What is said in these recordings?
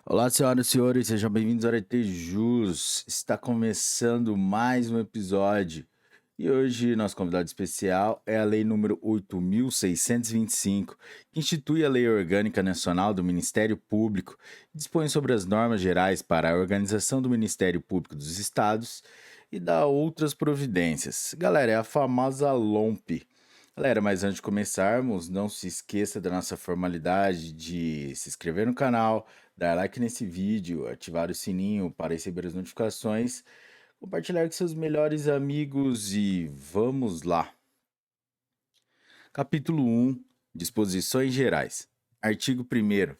Olá, senhoras e senhores, sejam bem-vindos ao Arete Jus. Está começando mais um episódio. E hoje, nosso convidado especial é a Lei número 8.625, que institui a Lei Orgânica Nacional do Ministério Público e dispõe sobre as normas gerais para a organização do Ministério Público dos Estados e dá outras providências. Galera, é a famosa LOMP. Galera, mas antes de começarmos, não se esqueça da nossa formalidade de se inscrever no canal, dar like nesse vídeo, ativar o sininho para receber as notificações, compartilhar com seus melhores amigos e vamos lá. Capítulo 1. Disposições gerais. Artigo 1º.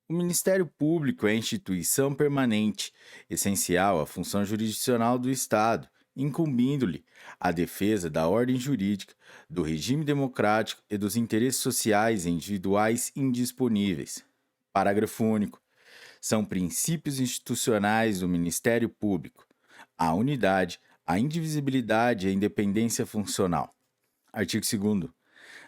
O Ministério Público é instituição permanente, essencial à função jurisdicional do Estado, incumbindo-lhe a defesa da ordem jurídica, do regime democrático e dos interesses sociais e individuais indisponíveis. Parágrafo único. São princípios institucionais do Ministério Público: a unidade, a indivisibilidade e a independência funcional. Artigo 2º.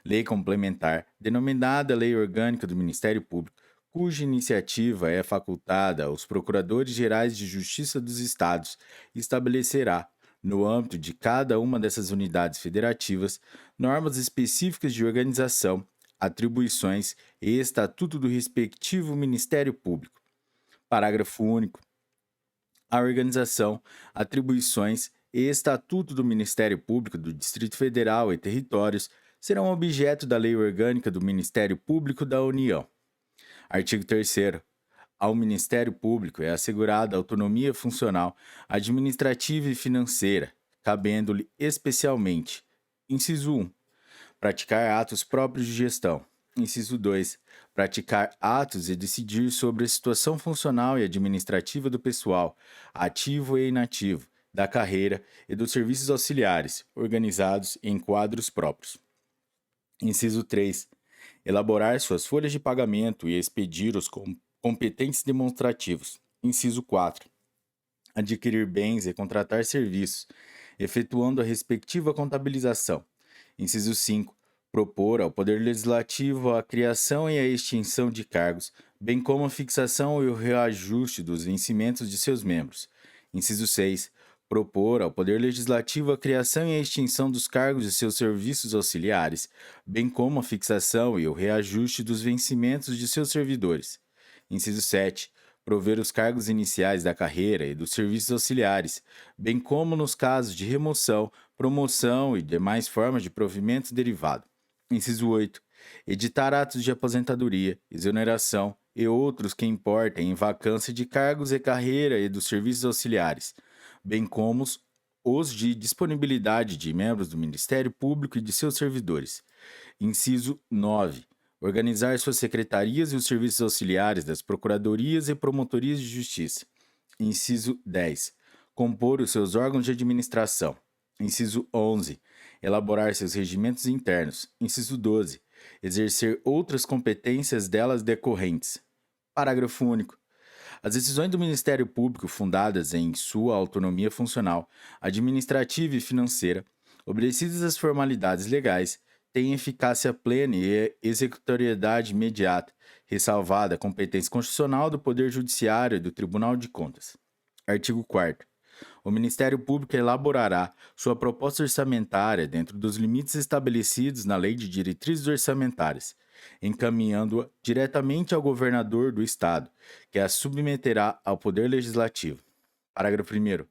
Lei complementar, denominada Lei Orgânica do Ministério Público, cuja iniciativa é facultada aos Procuradores-Gerais de Justiça dos Estados, estabelecerá, no âmbito de cada uma dessas unidades federativas, normas específicas de organização, atribuições e estatuto do respectivo Ministério Público. Parágrafo único. A organização, atribuições e estatuto do Ministério Público do Distrito Federal e territórios serão objeto da Lei Orgânica do Ministério Público da União. Artigo 3º. Ao Ministério Público é assegurada autonomia funcional, administrativa e financeira, cabendo-lhe especialmente: inciso 1. Praticar atos próprios de gestão. Inciso 2. Praticar atos e decidir sobre a situação funcional e administrativa do pessoal, ativo e inativo, da carreira e dos serviços auxiliares, organizados em quadros próprios. Inciso 3. Elaborar suas folhas de pagamento e expedir os competentes demonstrativos. Inciso 4. Adquirir bens e contratar serviços, efetuando a respectiva contabilização. Inciso 5. Propor ao Poder Legislativo a criação e a extinção de cargos, bem como a fixação e o reajuste dos vencimentos de seus membros. Inciso 6. Propor ao Poder Legislativo a criação e a extinção dos cargos de seus serviços auxiliares, bem como a fixação e o reajuste dos vencimentos de seus servidores. Inciso 7. Prover os cargos iniciais da carreira e dos serviços auxiliares, bem como nos casos de remoção, promoção e demais formas de provimento derivado. Inciso 8. Editar atos de aposentadoria, exoneração e outros que importem em vacância de cargos e carreira e dos serviços auxiliares, bem como os de disponibilidade de membros do Ministério Público e de seus servidores. Inciso 9. Organizar suas secretarias e os serviços auxiliares das procuradorias e promotorias de justiça. Inciso 10. Compor os seus órgãos de administração. Inciso 11. Elaborar seus regimentos internos. Inciso 12. Exercer outras competências delas decorrentes. Parágrafo único. As decisões do Ministério Público fundadas em sua autonomia funcional, administrativa e financeira, obedecidas às formalidades legais, têm eficácia plena e executoriedade imediata, ressalvada a competência constitucional do Poder Judiciário e do Tribunal de Contas. Artigo 4º. O Ministério Público elaborará sua proposta orçamentária dentro dos limites estabelecidos na Lei de Diretrizes Orçamentárias, encaminhando-a diretamente ao governador do Estado, que a submeterá ao Poder Legislativo. Parágrafo 1º.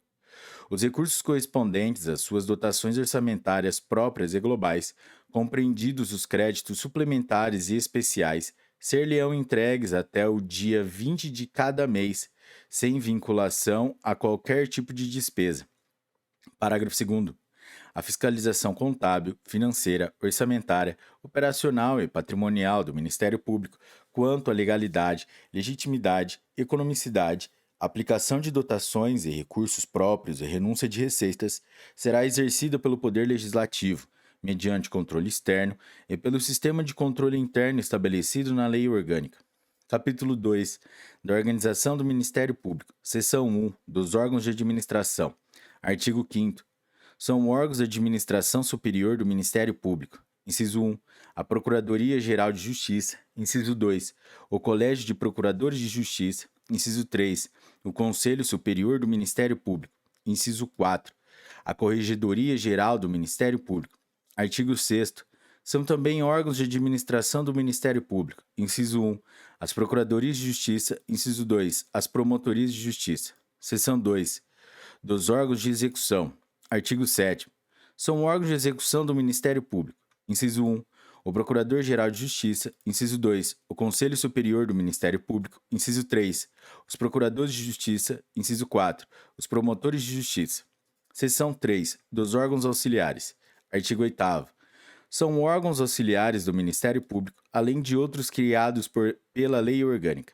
Os recursos correspondentes às suas dotações orçamentárias próprias e globais, compreendidos os créditos suplementares e especiais, ser-lhe-ão entregues até o dia 20 de cada mês, sem vinculação a qualquer tipo de despesa. Parágrafo 2º. A fiscalização contábil, financeira, orçamentária, operacional e patrimonial do Ministério Público, quanto à legalidade, legitimidade, economicidade, aplicação de dotações e recursos próprios e renúncia de receitas, será exercida pelo Poder Legislativo, mediante controle externo e pelo sistema de controle interno estabelecido na Lei Orgânica. Capítulo 2. Da Organização do Ministério Público. Seção 1. Dos órgãos de administração. Artigo 5º. São órgãos de administração superior do Ministério Público. Inciso 1. A Procuradoria-Geral de Justiça. Inciso 2. O Colégio de Procuradores de Justiça. Inciso 3. O Conselho Superior do Ministério Público. Inciso 4. A Corregedoria Geral do Ministério Público. Artigo 6º. São também órgãos de administração do Ministério Público. Inciso 1. As Procuradorias de Justiça. Inciso 2. As Promotorias de Justiça. Seção 2. Dos órgãos de execução. Artigo 7º. São órgãos de execução do Ministério Público. Inciso 1. O Procurador-Geral de Justiça. Inciso 2. O Conselho Superior do Ministério Público. Inciso 3. Os Procuradores de Justiça. Inciso 4. Os Promotores de Justiça. Seção 3. Dos órgãos auxiliares. Artigo 8º. São órgãos auxiliares do Ministério Público, além de outros criados pela Lei Orgânica.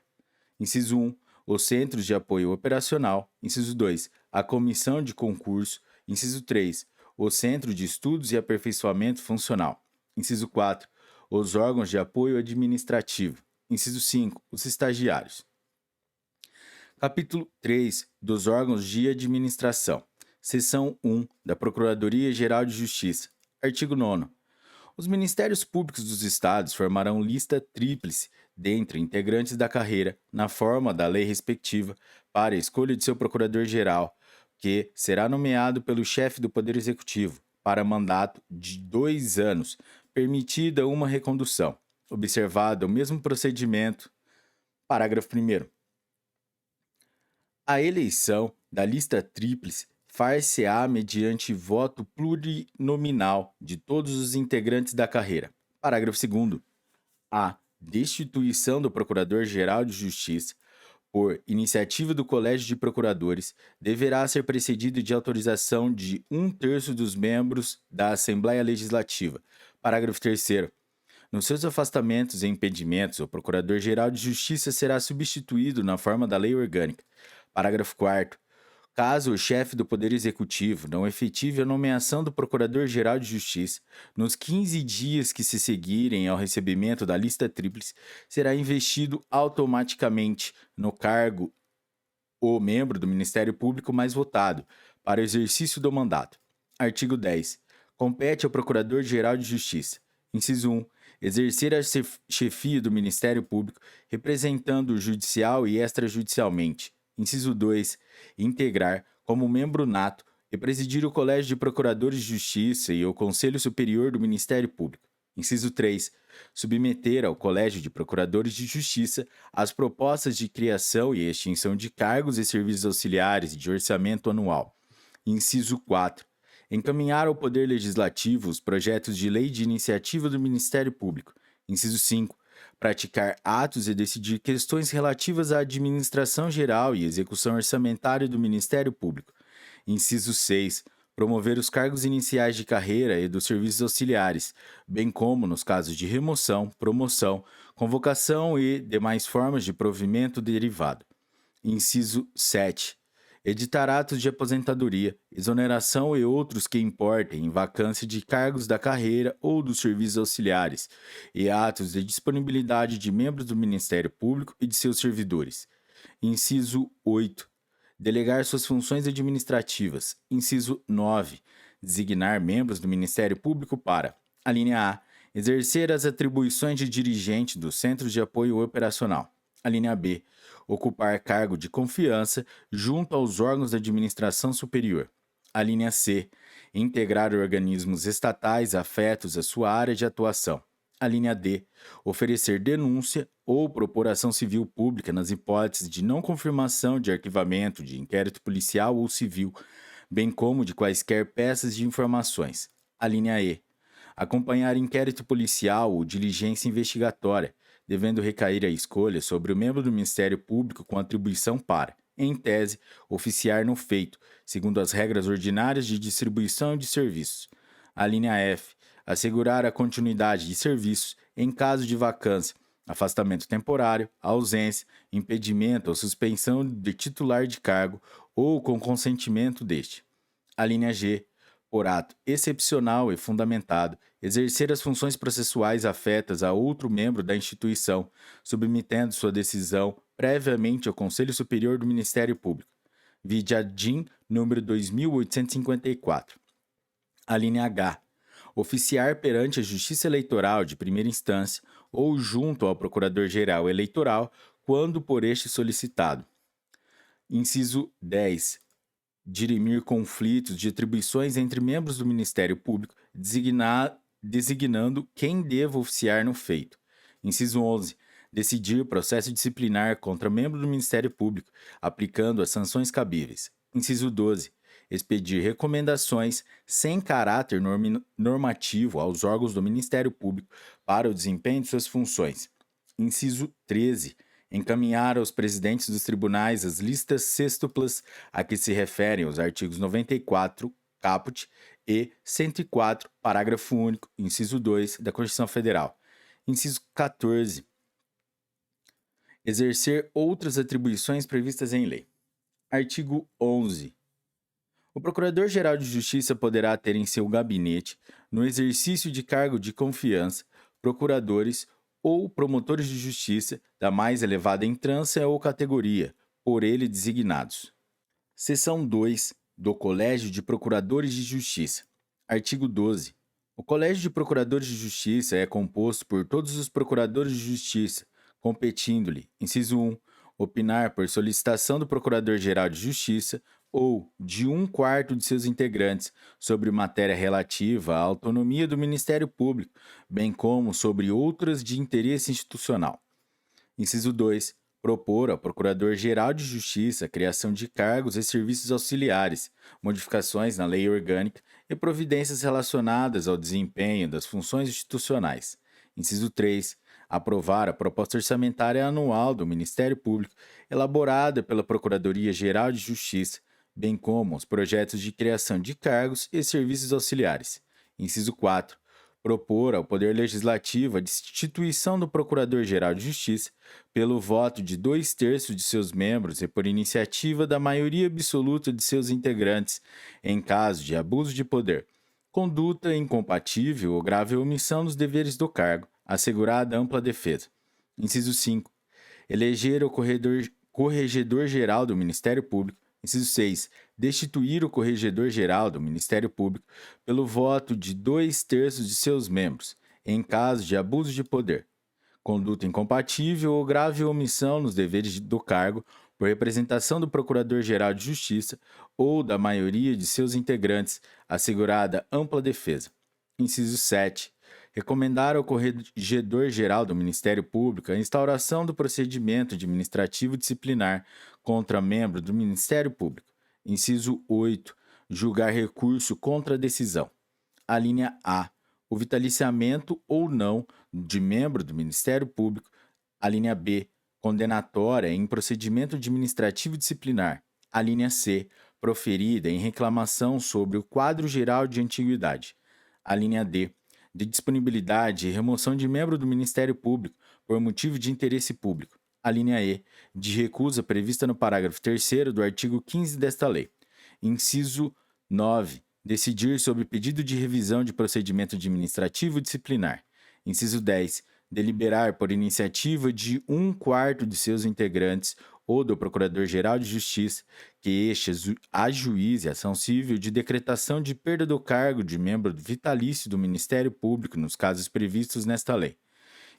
Inciso 1. Os Centros de Apoio Operacional. Inciso 2. A Comissão de Concurso. Inciso 3. O Centro de Estudos e Aperfeiçoamento Funcional. Inciso 4. Os órgãos de apoio administrativo. Inciso 5. Os estagiários. Capítulo 3. Dos órgãos de administração. Seção 1. Da Procuradoria-Geral de Justiça. Artigo 9º. Os Ministérios Públicos dos Estados formarão lista tríplice dentre integrantes da carreira, na forma da lei respectiva, para a escolha de seu Procurador-Geral, que será nomeado pelo chefe do Poder Executivo, para mandato de 2 anos, permitida uma recondução, observado o mesmo procedimento. Parágrafo 1º. A eleição da lista tríplice far-se-á mediante voto plurinominal de todos os integrantes da carreira. Parágrafo 2º. A destituição do Procurador-Geral de Justiça, por iniciativa do Colégio de Procuradores, deverá ser precedida de autorização de 1/3 dos membros da Assembleia Legislativa. Parágrafo 3º. Nos seus afastamentos e impedimentos, o Procurador-Geral de Justiça será substituído na forma da Lei Orgânica. Parágrafo 4º. Caso o chefe do Poder Executivo não efetive a nomeação do Procurador-Geral de Justiça, nos 15 dias que se seguirem ao recebimento da lista tríplice, será investido automaticamente no cargo o membro do Ministério Público mais votado para o exercício do mandato. Artigo 10. Compete ao Procurador-Geral de Justiça. Inciso 1. Exercer a chefia do Ministério Público, representando o judicial e extrajudicialmente. Inciso 2. Integrar, como membro nato, e presidir o Colégio de Procuradores de Justiça e o Conselho Superior do Ministério Público. Inciso 3. Submeter ao Colégio de Procuradores de Justiça as propostas de criação e extinção de cargos e serviços auxiliares e de orçamento anual. Inciso 4. Encaminhar ao Poder Legislativo os projetos de lei de iniciativa do Ministério Público. Inciso 5. Praticar atos e decidir questões relativas à administração geral e execução orçamentária do Ministério Público. Inciso 6. Promover os cargos iniciais de carreira e dos serviços auxiliares, bem como nos casos de remoção, promoção, convocação e demais formas de provimento derivado. Inciso 7. Editar atos de aposentadoria, exoneração e outros que importem em vacância de cargos da carreira ou dos serviços auxiliares, e atos de disponibilidade de membros do Ministério Público e de seus servidores. Inciso 8. Delegar suas funções administrativas. Inciso 9. Designar membros do Ministério Público para: a linha A. Exercer as atribuições de dirigente do Centro de Apoio Operacional. A linha B. Ocupar cargo de confiança junto aos órgãos da administração superior. A linha C. Integrar organismos estatais afetos à sua área de atuação. A linha D. Oferecer denúncia ou propor ação civil pública nas hipóteses de não confirmação de arquivamento de inquérito policial ou civil, bem como de quaisquer peças de informações. A linha E. Acompanhar inquérito policial ou diligência investigatória, devendo recair a escolha sobre o membro do Ministério Público com atribuição para, em tese, oficiar no feito, segundo as regras ordinárias de distribuição de serviços. A linha F. Assegurar a continuidade de serviços em caso de vacância, afastamento temporário, ausência, impedimento ou suspensão de titular de cargo ou com consentimento deste. A linha G. Por ato excepcional e fundamentado, exercer as funções processuais afetas a outro membro da instituição, submetendo sua decisão previamente ao Conselho Superior do Ministério Público. Vide a DIN número 2854. A linha H. Oficiar perante a Justiça Eleitoral de primeira instância ou junto ao Procurador-Geral Eleitoral, quando por este solicitado. Inciso 10. Dirimir conflitos de atribuições entre membros do Ministério Público, designando quem deva oficiar no feito. Inciso 11. Decidir processo disciplinar contra membro do Ministério Público, aplicando as sanções cabíveis. Inciso 12. Expedir recomendações sem caráter normativo aos órgãos do Ministério Público para o desempenho de suas funções. Inciso 13. Encaminhar aos presidentes dos tribunais as listas sextuplas a que se referem os artigos 94, caput, e 104, parágrafo único, inciso 2, da Constituição Federal. Inciso 14. Exercer outras atribuições previstas em lei. Artigo 11. O Procurador-Geral de Justiça poderá ter em seu gabinete, no exercício de cargo de confiança, procuradores ou promotores de justiça da mais elevada entrância ou categoria, por ele designados. Seção 2 do Colégio de Procuradores de Justiça. Artigo 12. O Colégio de Procuradores de Justiça é composto por todos os procuradores de justiça, competindo-lhe, inciso 1, opinar por solicitação do Procurador-Geral de Justiça ou de 1/4 de seus integrantes sobre matéria relativa à autonomia do Ministério Público, bem como sobre outras de interesse institucional. Inciso 2. Propor ao Procurador-Geral de Justiça a criação de cargos e serviços auxiliares, modificações na lei orgânica e providências relacionadas ao desempenho das funções institucionais. Inciso 3. Aprovar a proposta orçamentária anual do Ministério Público, elaborada pela Procuradoria-Geral de Justiça, bem como os projetos de criação de cargos e serviços auxiliares. Inciso 4. Propor ao Poder Legislativo a destituição do Procurador-Geral de Justiça pelo voto de 2/3 de seus membros e por iniciativa da maioria absoluta de seus integrantes, em caso de abuso de poder, conduta incompatível ou grave omissão dos deveres do cargo, assegurada ampla defesa. Inciso 5. Eleger o Corregedor-Geral do Ministério Público. Inciso 6. Destituir o Corregedor-Geral do Ministério Público pelo voto de 2/3 de seus membros, em caso de abuso de poder, conduta incompatível ou grave omissão nos deveres do cargo por representação do Procurador-Geral de Justiça ou da maioria de seus integrantes, assegurada ampla defesa. Inciso 7. Recomendar ao Corregedor-Geral do Ministério Público a instauração do procedimento administrativo disciplinar contra membro do Ministério Público. Inciso 8. Julgar recurso contra a decisão. A linha A. O vitaliciamento ou não de membro do Ministério Público. A linha B. Condenatória em procedimento administrativo disciplinar. A linha C. Proferida em reclamação sobre o quadro geral de antiguidade. A linha D. De disponibilidade e remoção de membro do Ministério Público por motivo de interesse público. A linha E. De recusa prevista no parágrafo 3º do artigo 15 desta lei. Inciso 9. Decidir sobre pedido de revisão de procedimento administrativo disciplinar. Inciso 10. Deliberar por iniciativa de 1/4 de seus integrantes ou do Procurador-Geral de Justiça que este ajuize ação civil de decretação de perda do cargo de membro vitalício do Ministério Público nos casos previstos nesta lei.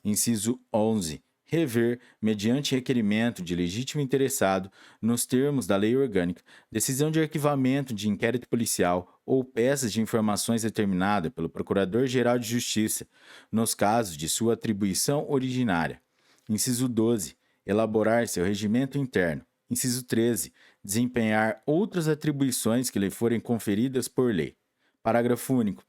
Inciso 11. Rever, mediante requerimento de legítimo interessado, nos termos da lei orgânica, decisão de arquivamento de inquérito policial ou peças de informações determinada pelo Procurador-Geral de Justiça, nos casos de sua atribuição originária. Inciso 12. Elaborar seu regimento interno. Inciso 13. Desempenhar outras atribuições que lhe forem conferidas por lei. Parágrafo único.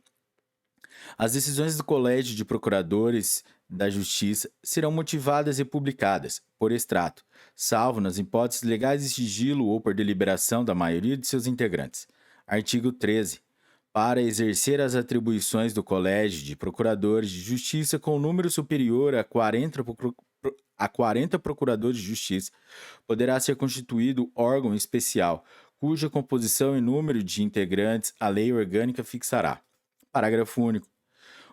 As decisões do Colégio de Procuradores da Justiça serão motivadas e publicadas, por extrato, salvo nas hipóteses legais de sigilo ou por deliberação da maioria de seus integrantes. Artigo 13. Para exercer as atribuições do Colégio de Procuradores de Justiça com número superior a 40 procuradores de justiça, poderá ser constituído órgão especial, cuja composição e número de integrantes a lei orgânica fixará. Parágrafo único.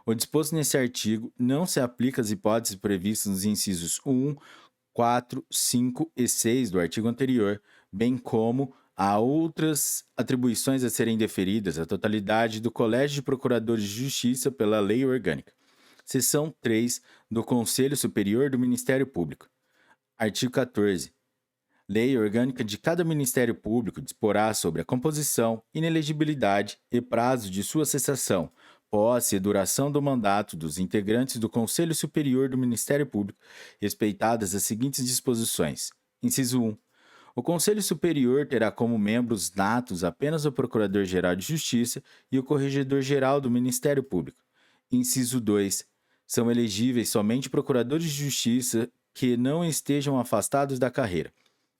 O disposto nesse artigo não se aplica às hipóteses previstas nos incisos 1, 4, 5 e 6 do artigo anterior, bem como a outras atribuições a serem deferidas à totalidade do Colégio de Procuradores de Justiça pela lei orgânica. Seção 3 do Conselho Superior do Ministério Público. Artigo 14. Lei orgânica de cada Ministério Público disporá sobre a composição, inelegibilidade e prazo de sua cessação, posse e duração do mandato dos integrantes do Conselho Superior do Ministério Público, respeitadas as seguintes disposições. Inciso 1. O Conselho Superior terá como membros natos apenas o Procurador-Geral de Justiça e o Corregedor-Geral do Ministério Público. Inciso 2. São elegíveis somente procuradores de justiça que não estejam afastados da carreira.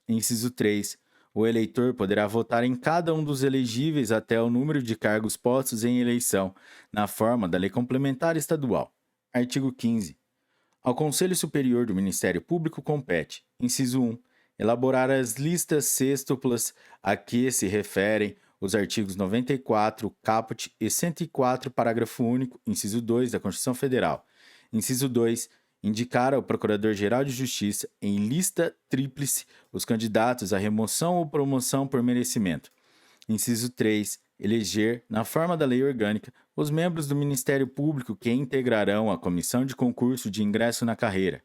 Inciso 3. O eleitor poderá votar em cada um dos elegíveis até o número de cargos postos em eleição, na forma da Lei Complementar Estadual. Artigo 15. Ao Conselho Superior do Ministério Público compete, inciso 1, elaborar as listas sextuplas a que se referem os artigos 94, caput e 104, parágrafo único, inciso 2 da Constituição Federal. Inciso 2, indicar ao Procurador-Geral de Justiça, em lista tríplice, os candidatos à remoção ou promoção por merecimento. Inciso 3, eleger, na forma da lei orgânica, os membros do Ministério Público que integrarão a comissão de concurso de ingresso na carreira.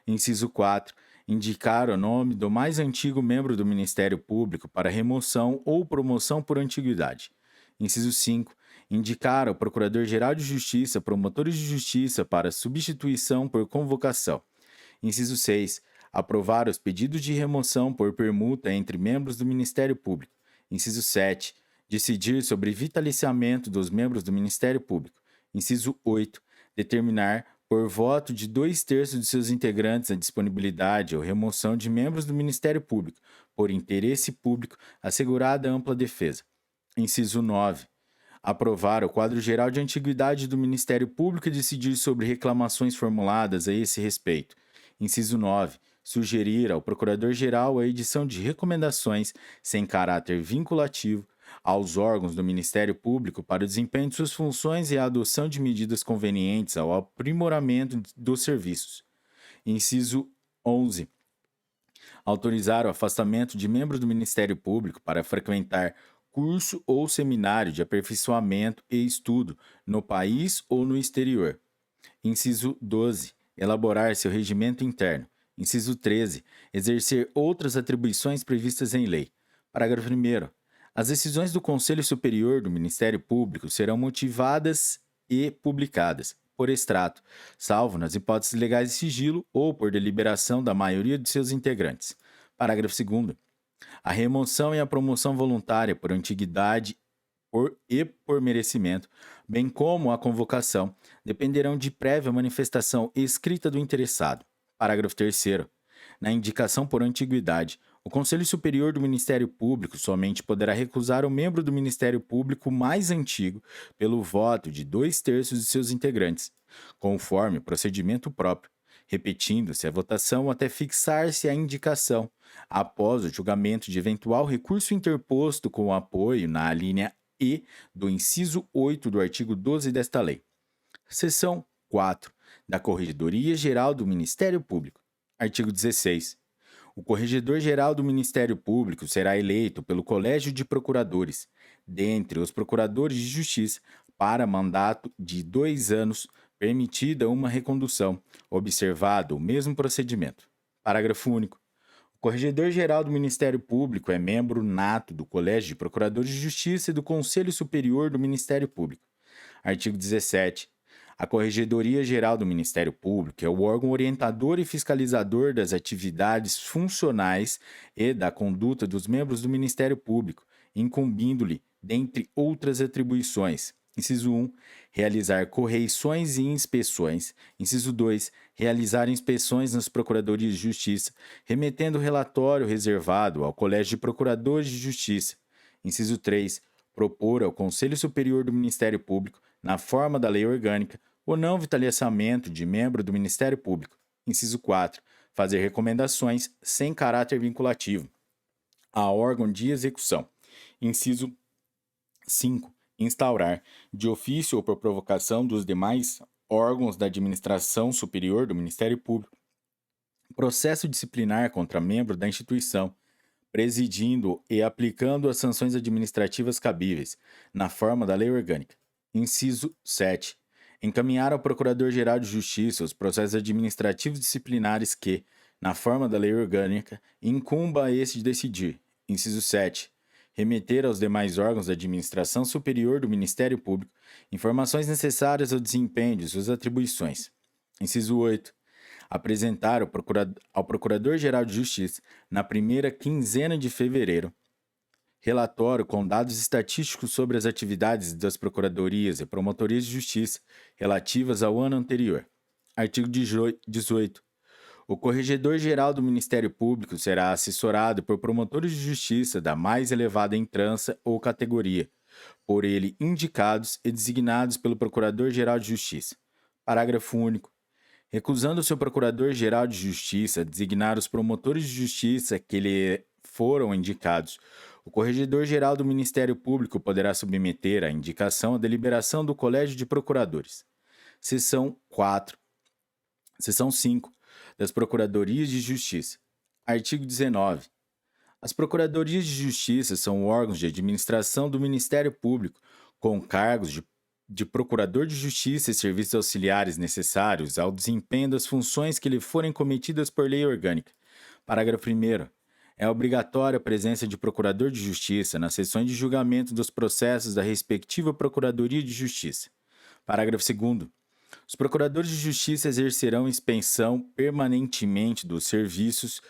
Inciso 4, indicar o nome do mais antigo membro do Ministério Público para remoção ou promoção por antiguidade. Inciso 5, indicar ao Procurador-Geral de Justiça promotores de justiça para substituição por convocação. Inciso 6, aprovar os pedidos de remoção por permuta entre membros do Ministério Público. Inciso 7, decidir sobre vitaliciamento dos membros do Ministério Público. Inciso 8, determinar, por voto de 2/3 de seus integrantes, a disponibilidade ou remoção de membros do Ministério Público, por interesse público, assegurada ampla defesa. Inciso 9, aprovar o quadro geral de antiguidade do Ministério Público e decidir sobre reclamações formuladas a esse respeito. Inciso 9, sugerir ao Procurador-Geral a edição de recomendações sem caráter vinculativo aos órgãos do Ministério Público para o desempenho de suas funções e a adoção de medidas convenientes ao aprimoramento dos serviços. Inciso 11, autorizar o afastamento de membros do Ministério Público para frequentar curso ou seminário de aperfeiçoamento e estudo no país ou no exterior. Inciso 12, elaborar seu regimento interno. Inciso 13, exercer outras atribuições previstas em lei. Parágrafo 1º. As decisões do Conselho Superior do Ministério Público serão motivadas e publicadas, por extrato, salvo nas hipóteses legais de sigilo ou por deliberação da maioria de seus integrantes. Parágrafo 2º. A remoção e a promoção voluntária por antiguidade e por merecimento, bem como a convocação, dependerão de prévia manifestação escrita do interessado. Parágrafo 3º. Na indicação por antiguidade, o Conselho Superior do Ministério Público somente poderá recusar o membro do Ministério Público mais antigo pelo voto de 2/3 de seus integrantes, conforme o procedimento próprio, repetindo-se a votação até fixar-se a indicação, após o julgamento de eventual recurso interposto com apoio na alínea E do inciso 8 do artigo 12 desta lei. Seção 4. Da Corregedoria-Geral do Ministério Público. Artigo 16. O Corregedor-Geral do Ministério Público será eleito pelo Colégio de Procuradores, dentre os Procuradores de Justiça, para mandato de 2 anos, permitida uma recondução, observado o mesmo procedimento. Parágrafo único. O Corregedor-Geral do Ministério Público é membro nato do Colégio de Procuradores de Justiça e do Conselho Superior do Ministério Público. Artigo 17. A Corregedoria-Geral do Ministério Público é o órgão orientador e fiscalizador das atividades funcionais e da conduta dos membros do Ministério Público, incumbindo-lhe, dentre outras atribuições: inciso 1, realizar correições e inspeções; inciso 2, realizar inspeções nas Procuradorias de Justiça, remetendo relatório reservado ao Colégio de Procuradores de Justiça; inciso 3, propor ao Conselho Superior do Ministério Público, na forma da lei orgânica, o não vitaliciamento de membro do Ministério Público. Inciso 4, fazer recomendações sem caráter vinculativo a órgão de execução. Inciso 5, instaurar, de ofício ou por provocação dos demais órgãos da administração superior do Ministério Público, processo disciplinar contra membro da instituição, presidindo e aplicando as sanções administrativas cabíveis, na forma da lei orgânica. Inciso 7. Encaminhar ao Procurador-Geral de Justiça os processos administrativos disciplinares que, na forma da lei orgânica, incumba a este decidir. Inciso 7. Remeter aos demais órgãos da administração superior do Ministério Público informações necessárias ao desempenho de suas atribuições. Inciso 8. Apresentar ao Procurador-Geral de Justiça, na primeira quinzena de fevereiro, relatório com dados estatísticos sobre as atividades das Procuradorias e Promotorias de Justiça relativas ao ano anterior. Artigo 18. O Corregedor-Geral do Ministério Público será assessorado por promotores de justiça da mais elevada entrança ou categoria, por ele indicados e designados pelo Procurador-Geral de Justiça. Parágrafo único. Recusando-se o Procurador-Geral de Justiça a designar os promotores de justiça que lhe foram indicados, o Corregedor-Geral do Ministério Público poderá submeter a indicação à deliberação do Colégio de Procuradores. Seção 5 das Procuradorias de Justiça. Artigo 19. As Procuradorias de Justiça são órgãos de administração do Ministério Público, com cargos de Procurador de Justiça e serviços auxiliares necessários ao desempenho das funções que lhe forem cometidas por lei orgânica. Parágrafo 1º. É obrigatória a presença de Procurador de Justiça nas sessões de julgamento dos processos da respectiva Procuradoria de Justiça. Parágrafo 2º. Os Procuradores de Justiça exercerão inspeção permanentemente dos serviços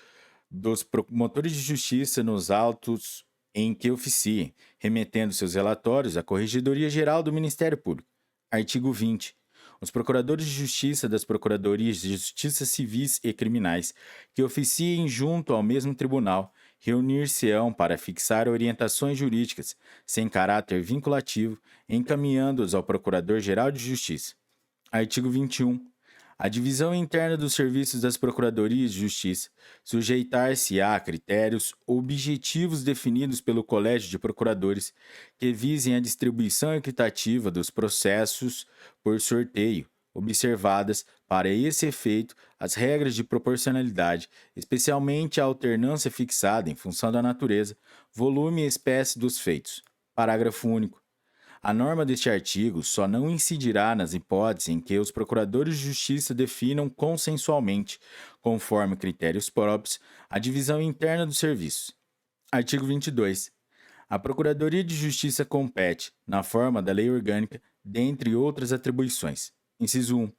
dos Promotores de Justiça nos autos em que oficiem, remetendo seus relatórios à Corregedoria-Geral do Ministério Público. Artigo 20. Os Procuradores de Justiça das Procuradorias de Justiça Civis e Criminais, que oficiem junto ao mesmo tribunal, reunir-se-ão para fixar orientações jurídicas, sem caráter vinculativo, encaminhando-os ao Procurador-Geral de Justiça. Artigo 21. A divisão interna dos serviços das Procuradorias de Justiça sujeitar-se-á a critérios objetivos definidos pelo Colégio de Procuradores que visem a distribuição equitativa dos processos por sorteio, observadas, para esse efeito, as regras de proporcionalidade, especialmente a alternância fixada em função da natureza, volume e espécie dos feitos. Parágrafo único. A norma deste artigo só não incidirá nas hipóteses em que os procuradores de justiça definam consensualmente, conforme critérios próprios, a divisão interna dos serviços. Artigo 22. A Procuradoria de Justiça compete, na forma da lei orgânica, dentre outras atribuições. Inciso 1.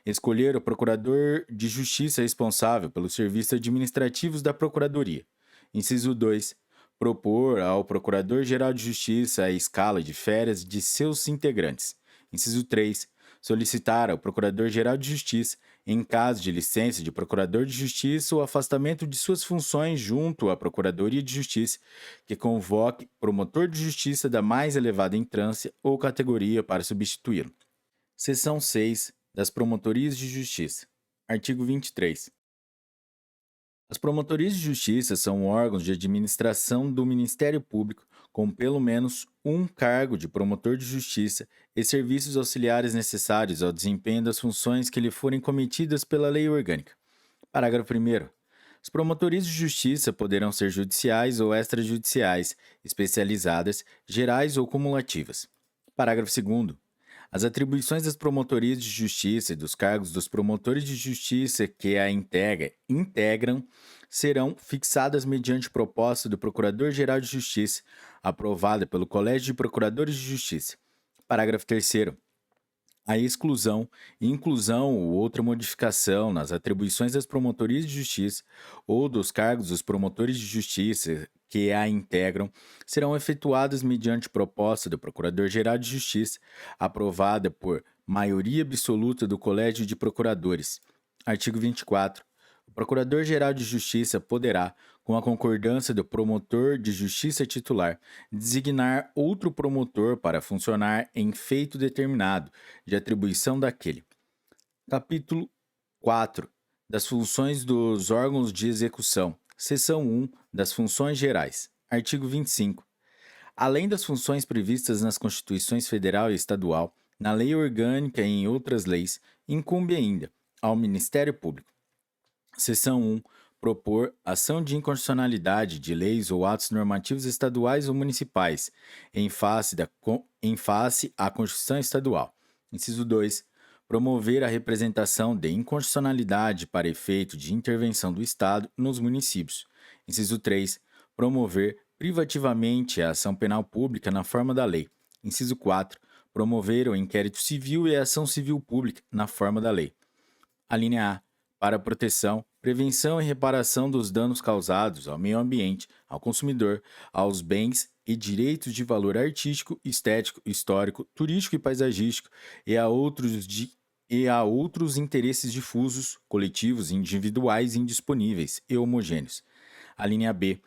Escolher o procurador de justiça responsável pelos serviços administrativos da Procuradoria. Inciso 2. Propor ao Procurador-Geral de Justiça a escala de férias de seus integrantes. Inciso 3. Solicitar ao Procurador-Geral de Justiça, em caso de licença de Procurador de Justiça, o afastamento de suas funções junto à Procuradoria de Justiça, que convoque promotor de justiça da mais elevada entrância ou categoria para substituí-lo. Seção 6 das Promotorias de Justiça. Artigo 23. As promotorias de justiça são órgãos de administração do Ministério Público com pelo menos um cargo de promotor de justiça e serviços auxiliares necessários ao desempenho das funções que lhe forem cometidas pela lei orgânica. Parágrafo 1º. As promotorias de justiça poderão ser judiciais ou extrajudiciais, especializadas, gerais ou cumulativas. Parágrafo 2º. As atribuições das promotorias de justiça e dos cargos dos promotores de justiça que a integram serão fixadas mediante proposta do Procurador-Geral de Justiça, aprovada pelo Colégio de Procuradores de Justiça. Parágrafo 3º. A exclusão, inclusão ou outra modificação nas atribuições das promotorias de justiça ou dos cargos dos promotores de justiça que a integram serão efetuadas mediante proposta do Procurador-Geral de Justiça, aprovada por maioria absoluta do Colégio de Procuradores. Artigo 24. O Procurador-Geral de Justiça poderá, com a concordância do promotor de justiça titular, designar outro promotor para funcionar em feito determinado, de atribuição daquele. Capítulo 4. Das funções dos órgãos de execução. Seção 1. Das funções gerais. Artigo 25. Além das funções previstas nas Constituições Federal e Estadual, na Lei Orgânica e em outras leis, incumbe ainda ao Ministério Público. Seção 1. Propor ação de inconstitucionalidade de leis ou atos normativos estaduais ou municipais, em face à Constituição Estadual. Inciso 2. promover a representação de inconstitucionalidade para efeito de intervenção do Estado nos municípios. Inciso 3. Promover privativamente a ação penal pública na forma da lei. Inciso 4. Promover o inquérito civil e a ação civil pública na forma da lei. A linha A. Para a proteção, prevenção e reparação dos danos causados ao meio ambiente, ao consumidor, aos bens e direitos de valor artístico, estético, histórico, turístico e paisagístico e a outros interesses difusos, coletivos, individuais indisponíveis e homogêneos. A linha B.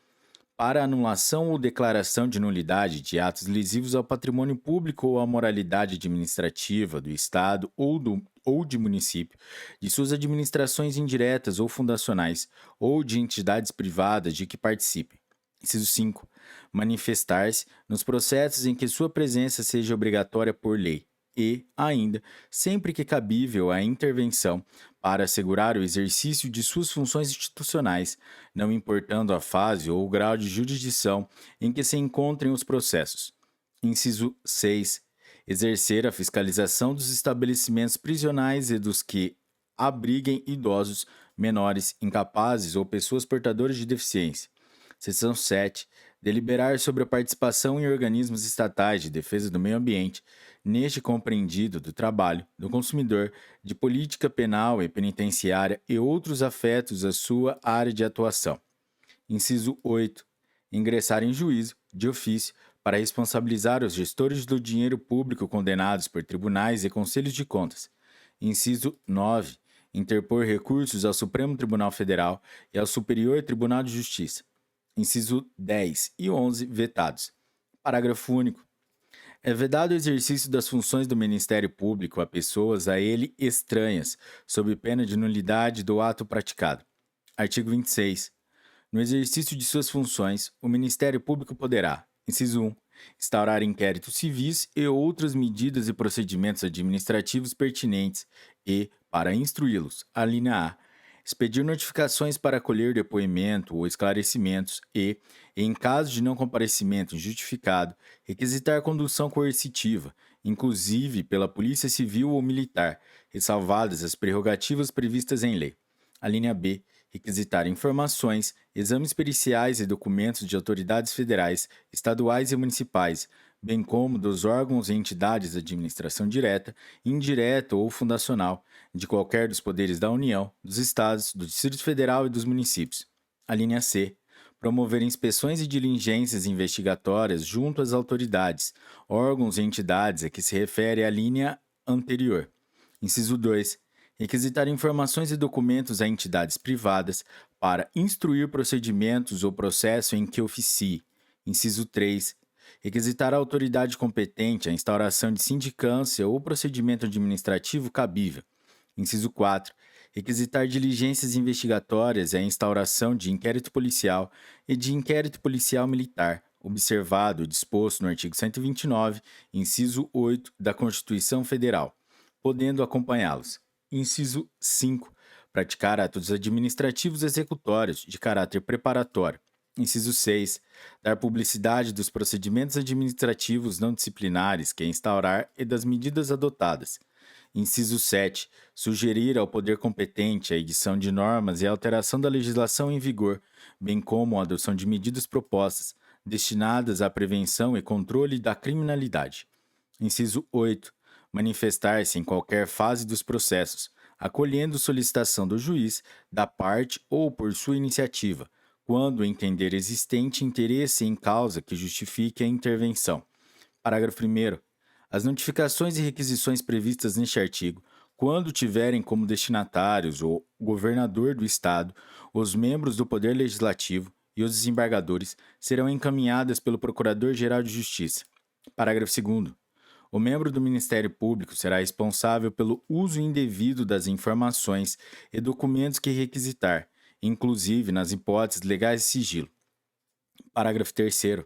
Para anulação ou declaração de nulidade de atos lesivos ao patrimônio público ou à moralidade administrativa do Estado ou de município, de suas administrações indiretas ou fundacionais, ou de entidades privadas de que participem. Inciso 5. Manifestar-se nos processos em que sua presença seja obrigatória por lei e, ainda, sempre que cabível a intervenção, para assegurar o exercício de suas funções institucionais, não importando a fase ou o grau de jurisdição em que se encontrem os processos. Inciso 6. Exercer a fiscalização dos estabelecimentos prisionais e dos que abriguem idosos, menores, incapazes ou pessoas portadoras de deficiência. Seção 7. Deliberar sobre a participação em organismos estatais de defesa do meio ambiente, neste compreendido do trabalho, do consumidor, de política penal e penitenciária e outros afetos à sua área de atuação. Inciso 8. Ingressar em juízo, de ofício, para responsabilizar os gestores do dinheiro público condenados por tribunais e conselhos de contas. Inciso 9. Interpor recursos ao Supremo Tribunal Federal e ao Superior Tribunal de Justiça. Inciso 10 e 11, vetados. Parágrafo único. É vedado o exercício das funções do Ministério Público a pessoas a ele estranhas, sob pena de nulidade do ato praticado. Artigo 26. No exercício de suas funções, o Ministério Público poderá, inciso 1, instaurar inquéritos civis e outras medidas e procedimentos administrativos pertinentes e, para instruí-los, a linha A, expedir notificações para colher depoimento ou esclarecimentos e, em caso de não comparecimento injustificado, requisitar condução coercitiva, inclusive pela Polícia Civil ou Militar, ressalvadas as prerrogativas previstas em lei. A linha B. Requisitar informações, exames periciais e documentos de autoridades federais, estaduais e municipais, bem como dos órgãos e entidades de administração direta, indireta ou fundacional, de qualquer dos poderes da União, dos Estados, do Distrito Federal e dos municípios. A linha C. Promover inspeções e diligências investigatórias junto às autoridades, órgãos e entidades a que se refere a linha anterior. Inciso 2. Requisitar informações e documentos a entidades privadas para instruir procedimentos ou processo em que oficie. Inciso 3. Requisitar à autoridade competente a instauração de sindicância ou procedimento administrativo cabível. Inciso 4. Requisitar diligências investigatórias e a instauração de inquérito policial e de inquérito policial militar, observado o disposto no artigo 129, inciso 8 da Constituição Federal, podendo acompanhá-los. Inciso 5. Praticar atos administrativos executórios de caráter preparatório. Inciso 6. Dar publicidade dos procedimentos administrativos não disciplinares que instaurar e das medidas adotadas. Inciso 7. Sugerir ao poder competente a edição de normas e a alteração da legislação em vigor, bem como a adoção de medidas propostas, destinadas à prevenção e controle da criminalidade. Inciso 8. Manifestar-se em qualquer fase dos processos, acolhendo solicitação do juiz, da parte ou por sua iniciativa, quando entender existente interesse em causa que justifique a intervenção. Parágrafo 1º. As notificações e requisições previstas neste artigo, quando tiverem como destinatários o governador do Estado, os membros do Poder Legislativo e os desembargadores, serão encaminhadas pelo Procurador-Geral de Justiça. Parágrafo 2º. O membro do Ministério Público será responsável pelo uso indevido das informações e documentos que requisitar, inclusive nas hipóteses legais de sigilo. Parágrafo 3º.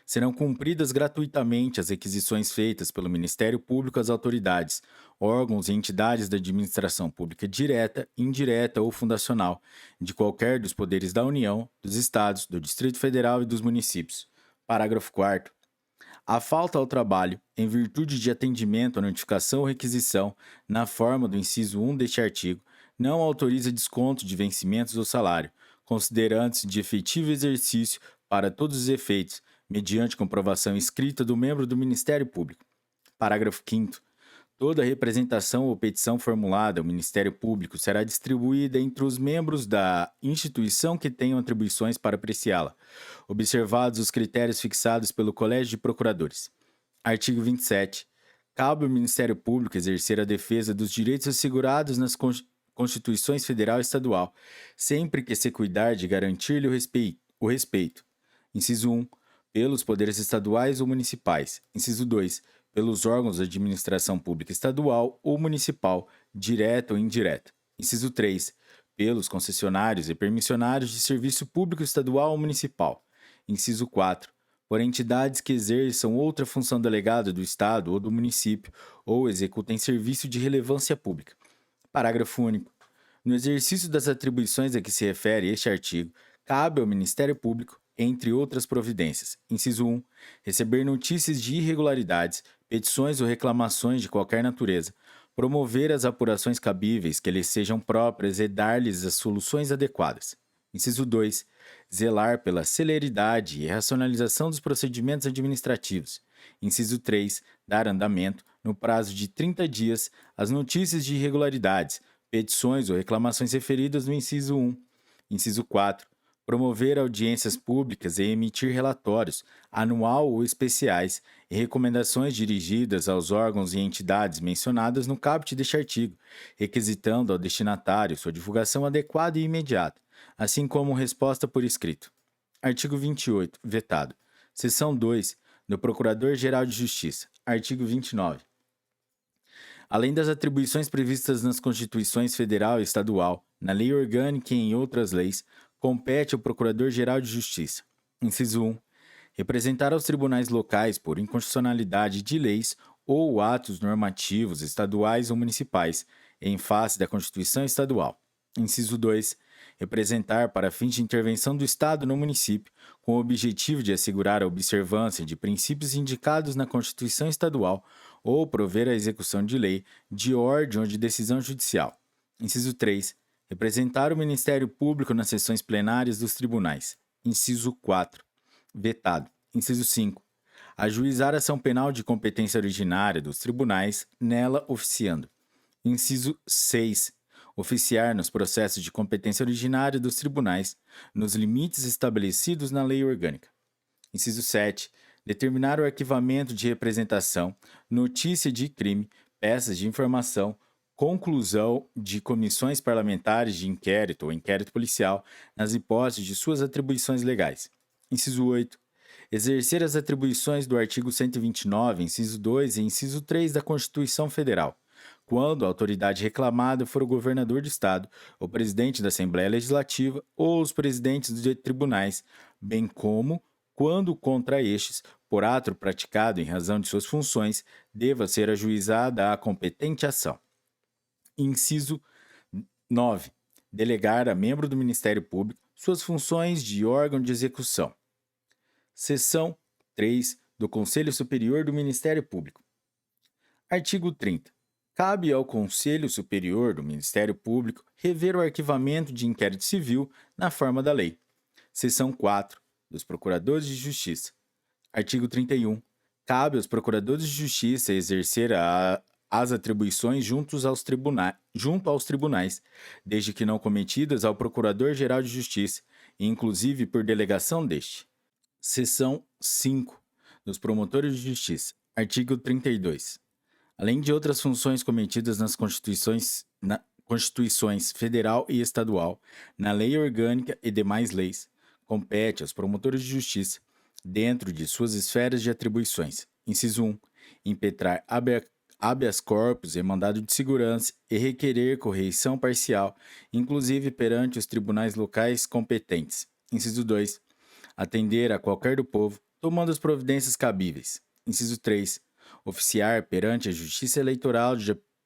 Serão cumpridas gratuitamente as requisições feitas pelo Ministério Público às autoridades, órgãos e entidades da administração pública direta, indireta ou fundacional, de qualquer dos poderes da União, dos Estados, do Distrito Federal e dos municípios. Parágrafo 4º. A falta ao trabalho, em virtude de atendimento à notificação ou requisição, na forma do inciso 1 deste artigo, não autoriza desconto de vencimentos do salário, considerando-se de efetivo exercício para todos os efeitos, mediante comprovação escrita do membro do Ministério Público. Parágrafo 5º. Toda representação ou petição formulada ao Ministério Público será distribuída entre os membros da instituição que tenham atribuições para apreciá-la, observados os critérios fixados pelo Colégio de Procuradores. Artigo 27. Cabe ao Ministério Público exercer a defesa dos direitos assegurados nas Constituições Federal e Estadual, sempre que se cuidar de garantir-lhe o respeito. Inciso 1. Pelos poderes estaduais ou municipais. Inciso 2. Pelos órgãos da administração pública estadual ou municipal, direta ou indireta. Inciso 3. Pelos concessionários e permissionários de serviço público estadual ou municipal. Inciso 4. Por entidades que exerçam outra função delegada do Estado ou do município ou executem serviço de relevância pública. Parágrafo único. No exercício das atribuições a que se refere este artigo, cabe ao Ministério Público, entre outras providências. Inciso 1. Receber notícias de irregularidades, petições ou reclamações de qualquer natureza, promover as apurações cabíveis que lhes sejam próprias e dar-lhes as soluções adequadas. Inciso 2. Zelar pela celeridade e racionalização dos procedimentos administrativos. Inciso 3. Dar andamento, no prazo de 30 dias, às notícias de irregularidades, petições ou reclamações referidas no inciso 1. Inciso 4. Promover audiências públicas e emitir relatórios, anual ou especiais, e recomendações dirigidas aos órgãos e entidades mencionadas no caput deste artigo, requisitando ao destinatário sua divulgação adequada e imediata, assim como resposta por escrito. Artigo 28. Vetado. Seção 2. Do Procurador-Geral de Justiça. Artigo 29. Além das atribuições previstas nas Constituições Federal e Estadual, na Lei Orgânica e em outras leis, compete ao Procurador-Geral de Justiça. Inciso 1. Representar aos tribunais locais por inconstitucionalidade de leis ou atos normativos estaduais ou municipais, em face da Constituição Estadual. Inciso 2. Representar para fins de intervenção do Estado no município, com o objetivo de assegurar a observância de princípios indicados na Constituição Estadual ou prover a execução de lei, de ordem ou de decisão judicial. Inciso 3. Representar o Ministério Público nas sessões plenárias dos tribunais. Inciso 4. Vetado. Inciso 5. Ajuizar ação penal de competência originária dos tribunais, nela oficiando. Inciso 6. Oficiar nos processos de competência originária dos tribunais, nos limites estabelecidos na lei orgânica. Inciso 7. Determinar o arquivamento de representação, notícia de crime, peças de informação, conclusão de comissões parlamentares de inquérito ou inquérito policial nas hipóteses de suas atribuições legais. Inciso 8. Exercer as atribuições do artigo 129, inciso 2 e inciso 3 da Constituição Federal, quando a autoridade reclamada for o governador do Estado, o presidente da Assembleia Legislativa ou os presidentes de tribunais, bem como quando contra estes, por ato praticado em razão de suas funções, deva ser ajuizada a competente ação. Inciso 9. Delegar a membro do Ministério Público suas funções de órgão de execução. Seção 3 do Conselho Superior do Ministério Público. Artigo 30. Cabe ao Conselho Superior do Ministério Público rever o arquivamento de inquérito civil na forma da lei. Seção 4 dos Procuradores de Justiça. Artigo 31. Cabe aos Procuradores de Justiça exercer as atribuições junto aos tribunais, desde que não cometidas ao Procurador-Geral de Justiça, inclusive por delegação deste. Seção 5 dos Promotores de Justiça. Artigo 32. Além de outras funções cometidas nas Constituições Federal e Estadual, na Lei Orgânica e demais leis, compete aos promotores de justiça, dentro de suas esferas de atribuições. Inciso 1. Impetrar habeas corpus e mandado de segurança e requerer correição parcial, inclusive perante os tribunais locais competentes. Inciso 2. Atender a qualquer do povo, tomando as providências cabíveis. Inciso 3. Oficiar perante a Justiça Eleitoral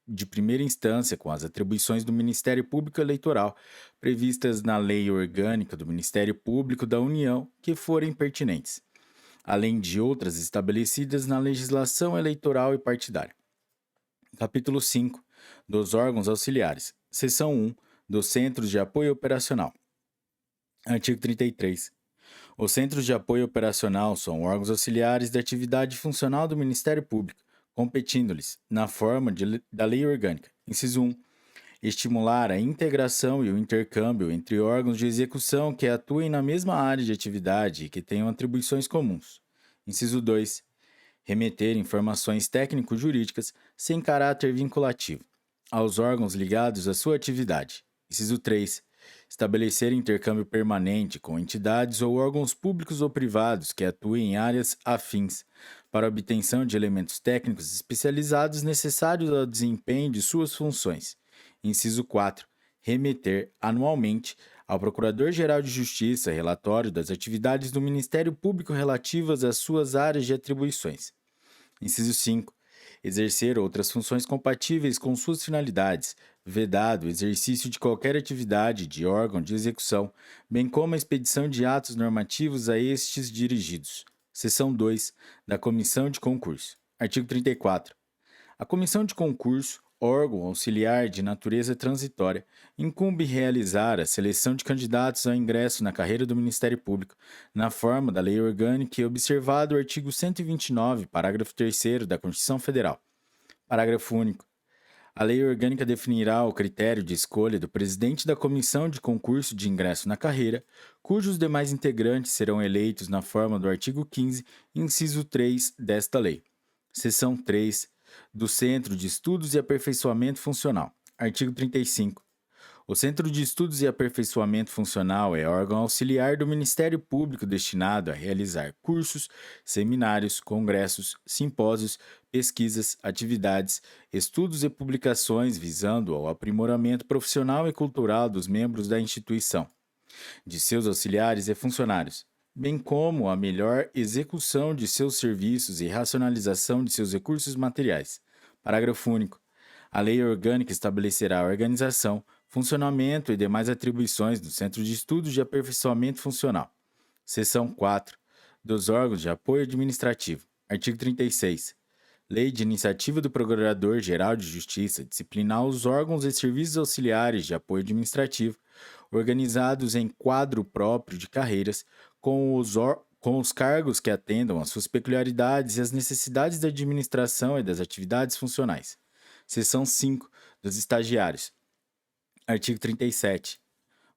de primeira instância com as atribuições do Ministério Público Eleitoral previstas na Lei Orgânica do Ministério Público da União que forem pertinentes. além de outras estabelecidas na legislação eleitoral e partidária. Capítulo 5. Dos órgãos auxiliares. Seção 1. Dos centros de apoio operacional. Artigo 33. Os centros de apoio operacional são órgãos auxiliares da atividade funcional do Ministério Público, competindo-lhes, na forma da Lei Orgânica. Inciso 1. Estimular a integração e o intercâmbio entre órgãos de execução que atuem na mesma área de atividade e que tenham atribuições comuns. Inciso 2. Remeter informações técnico-jurídicas sem caráter vinculativo aos órgãos ligados à sua atividade. Inciso 3. Estabelecer intercâmbio permanente com entidades ou órgãos públicos ou privados que atuem em áreas afins, para a obtenção de elementos técnicos especializados necessários ao desempenho de suas funções. Inciso 4. Remeter anualmente ao Procurador-Geral de Justiça relatório das atividades do Ministério Público relativas às suas áreas de atribuições. Inciso 5. Exercer outras funções compatíveis com suas finalidades, vedado o exercício de qualquer atividade de órgão de execução, bem como a expedição de atos normativos a estes dirigidos. Seção 2. Da Comissão de Concurso. Artigo 34. A Comissão de Concurso, órgão auxiliar de natureza transitória, incumbe realizar a seleção de candidatos ao ingresso na carreira do Ministério Público, na forma da Lei Orgânica e observado o artigo 129, parágrafo 3º da Constituição Federal. Parágrafo único. A Lei Orgânica definirá o critério de escolha do presidente da Comissão de Concurso de Ingresso na Carreira, cujos demais integrantes serão eleitos na forma do artigo 15, inciso 3 desta lei. Seção 3. Do Centro de Estudos e Aperfeiçoamento Funcional. Artigo 35. O Centro de Estudos e Aperfeiçoamento Funcional é órgão auxiliar do Ministério Público destinado a realizar cursos, seminários, congressos, simpósios, pesquisas, atividades, estudos e publicações visando ao aprimoramento profissional e cultural dos membros da instituição, de seus auxiliares e funcionários, bem como a melhor execução de seus serviços e racionalização de seus recursos materiais. Parágrafo único. A Lei Orgânica estabelecerá a organização, funcionamento e demais atribuições do Centro de Estudos de Aperfeiçoamento Funcional. Seção 4. Dos órgãos de apoio administrativo. Artigo 36. Lei de iniciativa do Procurador-Geral de Justiça disciplinar os órgãos e serviços auxiliares de apoio administrativo, organizados em quadro próprio de carreiras, com os cargos que atendam às suas peculiaridades e às necessidades da administração e das atividades funcionais. Seção 5. Dos estagiários. Artigo 37.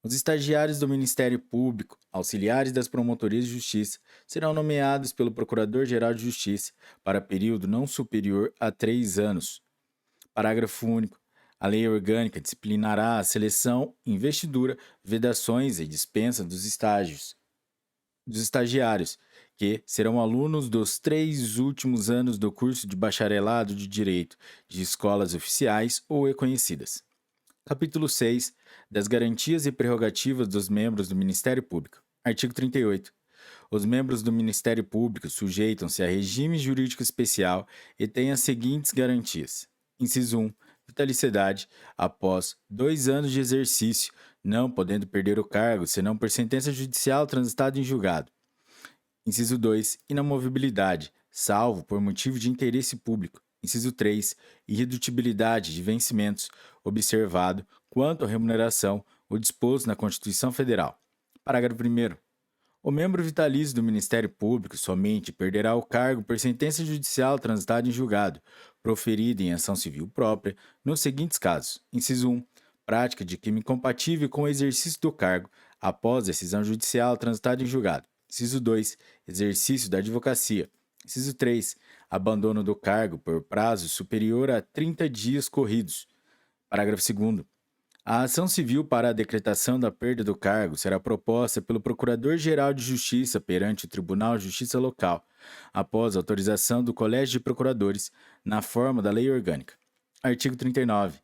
Os estagiários do Ministério Público, auxiliares das promotorias de justiça, serão nomeados pelo Procurador-Geral de Justiça para período não superior a 3 anos. Parágrafo único. A Lei Orgânica disciplinará a seleção, investidura, vedações e dispensa dos estagiários, que serão alunos dos 3 últimos anos do curso de bacharelado de Direito de escolas oficiais ou reconhecidas. Capítulo 6. Das garantias e prerrogativas dos membros do Ministério Público. Artigo 38. Os membros do Ministério Público sujeitam-se a regime jurídico especial e têm as seguintes garantias. Inciso 1. Vitaliciedade, após 2 anos de exercício, não podendo perder o cargo, senão por sentença judicial transitada em julgado. Inciso 2. Inamovibilidade, salvo por motivo de interesse público. Inciso 3. Irredutibilidade de vencimentos, observado, quanto à remuneração, o disposto na Constituição Federal. Parágrafo 1º. O membro vitalício do Ministério Público somente perderá o cargo por sentença judicial transitada em julgado, proferida em ação civil própria, nos seguintes casos. Inciso 1. Prática de crime incompatível com o exercício do cargo, após decisão judicial transitada em julgado. Inciso 2. Exercício da advocacia. Inciso 3. Abandono do cargo por prazo superior a 30 dias corridos. Parágrafo 2º. A ação civil para a decretação da perda do cargo será proposta pelo Procurador-Geral de Justiça perante o Tribunal de Justiça Local, após autorização do Colégio de Procuradores, na forma da Lei Orgânica. Artigo 39.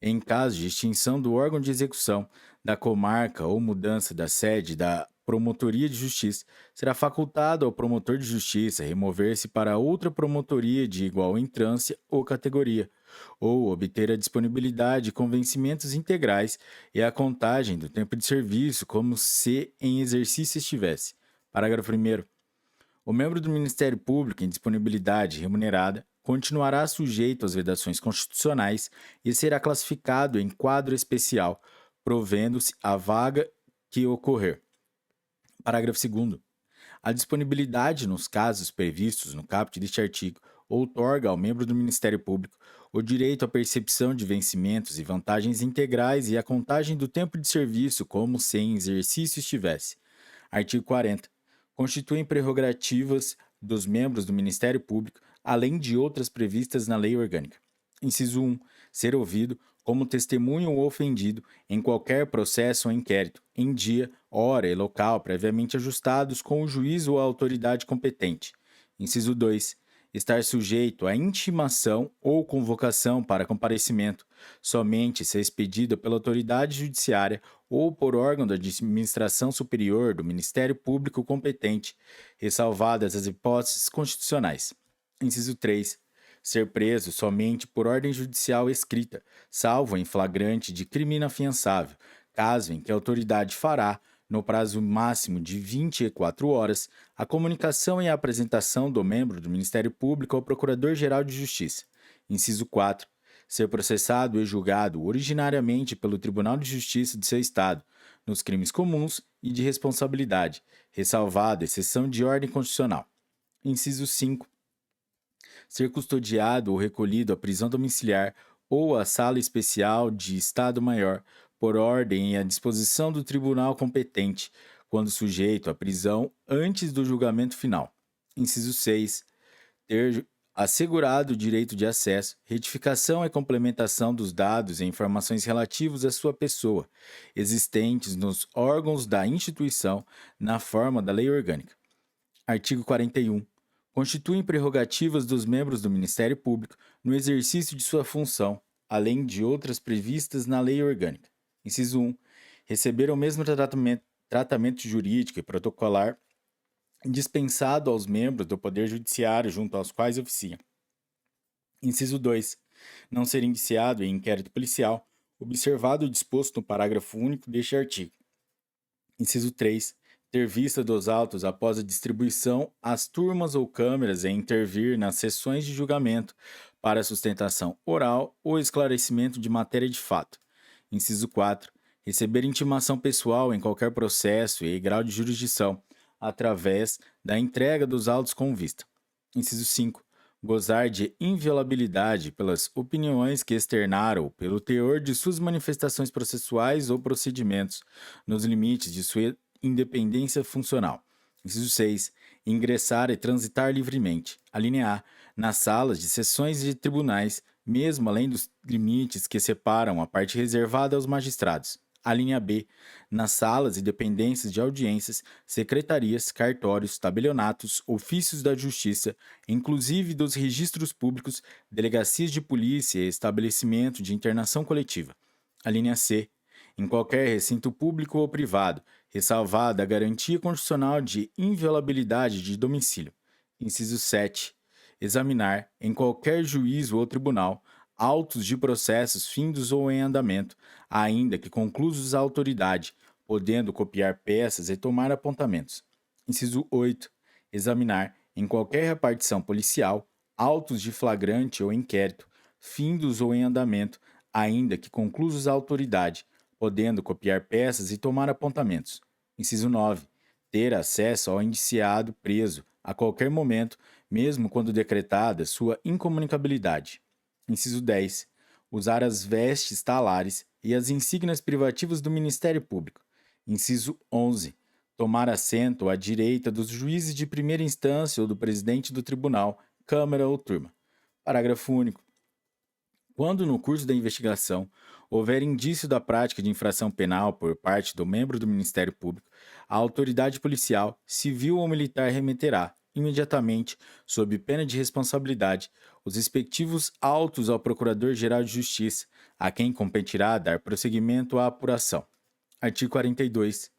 Em caso de extinção do órgão de execução, da comarca ou mudança da sede da Promotoria de Justiça, será facultado ao promotor de justiça remover-se para outra promotoria de igual entrância ou categoria, ou obter a disponibilidade de convencimentos integrais e a contagem do tempo de serviço como se em exercício estivesse. Parágrafo 1º. O membro do Ministério Público em disponibilidade remunerada continuará sujeito às vedações constitucionais e será classificado em quadro especial, provendo-se a vaga que ocorrer. Parágrafo 2º. A disponibilidade nos casos previstos no caput deste artigo outorga ao membro do Ministério Público o direito à percepção de vencimentos e vantagens integrais e à contagem do tempo de serviço como se em exercício estivesse. Artigo 40. Constituem prerrogativas dos membros do Ministério Público, além de outras previstas na Lei Orgânica. Inciso 1. Ser ouvido como testemunha ou ofendido em qualquer processo ou inquérito, em dia, hora e local previamente ajustados com o juiz ou a autoridade competente. Inciso 2. Estar sujeito à intimação ou convocação para comparecimento, somente se expedida pela autoridade judiciária ou por órgão da administração superior do Ministério Público competente, ressalvadas as hipóteses constitucionais. Inciso 3. Ser preso somente por ordem judicial escrita, salvo em flagrante de crime inafiançável, caso em que a autoridade fará, no prazo máximo de 24 horas, a comunicação e a apresentação do membro do Ministério Público ao Procurador-Geral de Justiça. Inciso 4. Ser processado e julgado originariamente pelo Tribunal de Justiça de seu Estado, nos crimes comuns e de responsabilidade, ressalvada exceção de ordem constitucional. Inciso 5. Ser custodiado ou recolhido à prisão domiciliar ou à sala especial de Estado-Maior, por ordem e à disposição do tribunal competente, quando sujeito à prisão antes do julgamento final. Inciso 6. Ter assegurado o direito de acesso, retificação e complementação dos dados e informações relativos à sua pessoa, existentes nos órgãos da instituição, na forma da Lei Orgânica. Artigo 41. Constituem prerrogativas dos membros do Ministério Público no exercício de sua função, além de outras previstas na Lei Orgânica. Inciso 1. Receber o mesmo tratamento jurídico e protocolar dispensado aos membros do Poder Judiciário junto aos quais oficiam. Inciso 2. Não ser indiciado em inquérito policial, observado o disposto no parágrafo único deste artigo. Inciso 3. Ter vista dos autos após a distribuição às turmas ou câmeras e intervir nas sessões de julgamento para sustentação oral ou esclarecimento de matéria de fato. Inciso 4. Receber intimação pessoal em qualquer processo e grau de jurisdição, através da entrega dos autos com vista. Inciso 5. Gozar de inviolabilidade pelas opiniões que externaram pelo teor de suas manifestações processuais ou procedimentos, nos limites de sua independência funcional. Inciso 6. Ingressar e transitar livremente. Alínea A. Nas salas de sessões de tribunais, mesmo além dos limites que separam a parte reservada aos magistrados. A linha B. Nas salas e dependências de audiências, secretarias, cartórios, tabelionatos, ofícios da justiça, inclusive dos registros públicos, delegacias de polícia e estabelecimento de internação coletiva. A linha C. Em qualquer recinto público ou privado, ressalvada a garantia constitucional de inviolabilidade de domicílio. Inciso 7. Examinar, em qualquer juízo ou tribunal, autos de processos findos ou em andamento, ainda que conclusos à autoridade, podendo copiar peças e tomar apontamentos. Inciso 8. Examinar, em qualquer repartição policial, autos de flagrante ou inquérito, findos ou em andamento, ainda que conclusos à autoridade, podendo copiar peças e tomar apontamentos. Inciso 9. Ter acesso ao indiciado preso a qualquer momento, mesmo quando decretada sua incomunicabilidade. Inciso 10. Usar as vestes talares e as insígnias privativas do Ministério Público. Inciso 11. Tomar assento à direita dos juízes de primeira instância ou do presidente do tribunal, câmara ou turma. Parágrafo único. Quando, no curso da investigação, houver indício da prática de infração penal por parte do membro do Ministério Público, a autoridade policial, civil ou militar remeterá, imediatamente, sob pena de responsabilidade, os respectivos autos ao Procurador-Geral de Justiça, a quem competirá dar prosseguimento à apuração. Artigo 42.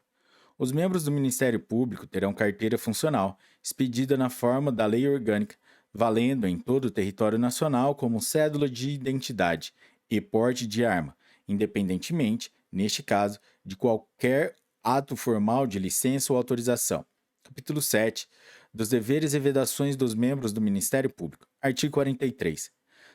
Os membros do Ministério Público terão carteira funcional, expedida na forma da Lei Orgânica, valendo em todo o território nacional como cédula de identidade e porte de arma, independentemente, neste caso, de qualquer ato formal de licença ou autorização. Capítulo 7 dos deveres e vedações dos membros do Ministério Público. Artigo 43.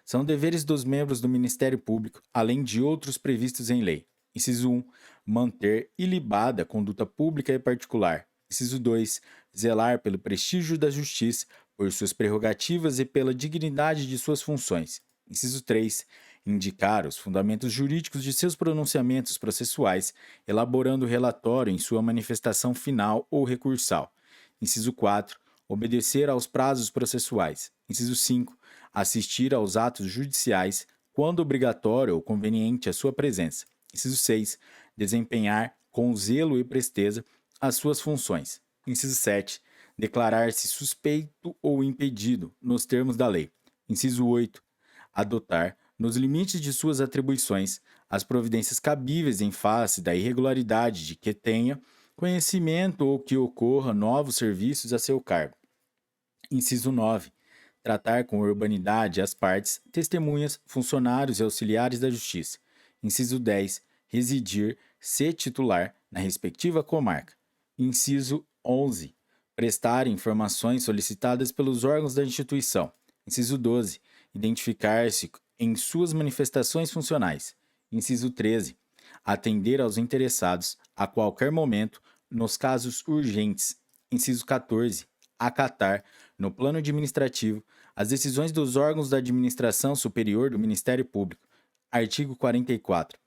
São deveres dos membros do Ministério Público, além de outros previstos em lei. Inciso 1. Manter ilibada a conduta pública e particular. Inciso 2. Zelar pelo prestígio da justiça, por suas prerrogativas e pela dignidade de suas funções. Inciso 3. Indicar os fundamentos jurídicos de seus pronunciamentos processuais, elaborando o relatório em sua manifestação final ou recursal. Inciso 4. Obedecer aos prazos processuais. Inciso 5. Assistir aos atos judiciais, quando obrigatório ou conveniente a sua presença. Inciso 6. Desempenhar, com zelo e presteza, as suas funções. Inciso 7. Declarar-se suspeito ou impedido, nos termos da lei. Inciso 8. Adotar, nos limites de suas atribuições, as providências cabíveis em face da irregularidade de que tenha conhecimento ou que ocorra novos serviços a seu cargo. Inciso 9. Tratar com urbanidade as partes, testemunhas, funcionários e auxiliares da Justiça. Inciso 10. Residir, ser titular, na respectiva comarca. Inciso 11. Prestar informações solicitadas pelos órgãos da instituição. Inciso 12. Identificar-se em suas manifestações funcionais. Inciso 13. Atender aos interessados, a qualquer momento, nos casos urgentes. Inciso 14. Acatar, no plano administrativo, as decisões dos órgãos da administração superior do Ministério Público. Artigo 44.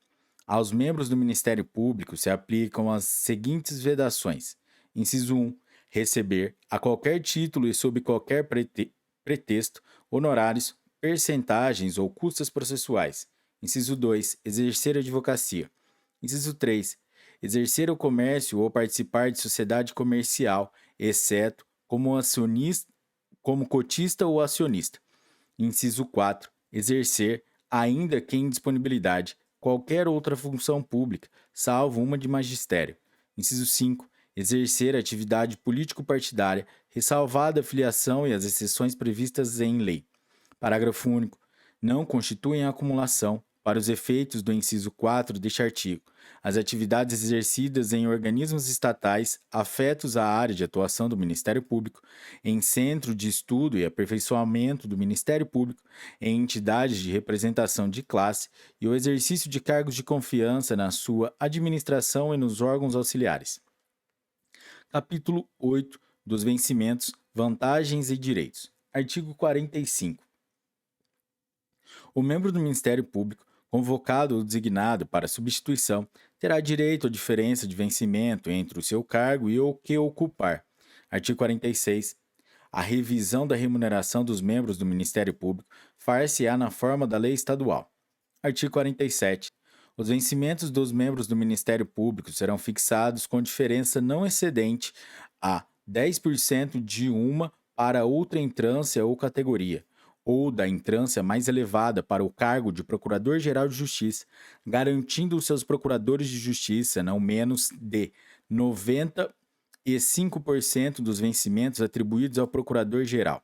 Aos membros do Ministério Público se aplicam as seguintes vedações. Inciso 1. Receber, a qualquer título e sob qualquer pretexto, honorários, percentagens ou custas processuais. Inciso 2. Exercer a advocacia. Inciso 3. Exercer o comércio ou participar de sociedade comercial, exceto como acionista, como cotista ou acionista. Inciso 4. Exercer, ainda que em disponibilidade, qualquer outra função pública, salvo uma de magistério. Inciso 5. Exercer atividade político-partidária, ressalvada a filiação e as exceções previstas em lei. Parágrafo único. Não constituem acumulação, para os efeitos do inciso 4 deste artigo, as atividades exercidas em organismos estatais afetos à área de atuação do Ministério Público, em centro de estudo e aperfeiçoamento do Ministério Público, em entidades de representação de classe e o exercício de cargos de confiança na sua administração e nos órgãos auxiliares. Capítulo 8 dos vencimentos, vantagens e direitos. Artigo 45. O membro do Ministério Público, convocado ou designado para substituição, terá direito à diferença de vencimento entre o seu cargo e o que ocupar. Artigo 46. A revisão da remuneração dos membros do Ministério Público far-se-á na forma da lei estadual. Artigo 47. Os vencimentos dos membros do Ministério Público serão fixados com diferença não excedente a 10% de uma para outra entrância ou categoria, ou da entrância mais elevada para o cargo de Procurador-Geral de Justiça, garantindo os seus procuradores de justiça não menos de 95% dos vencimentos atribuídos ao Procurador-Geral.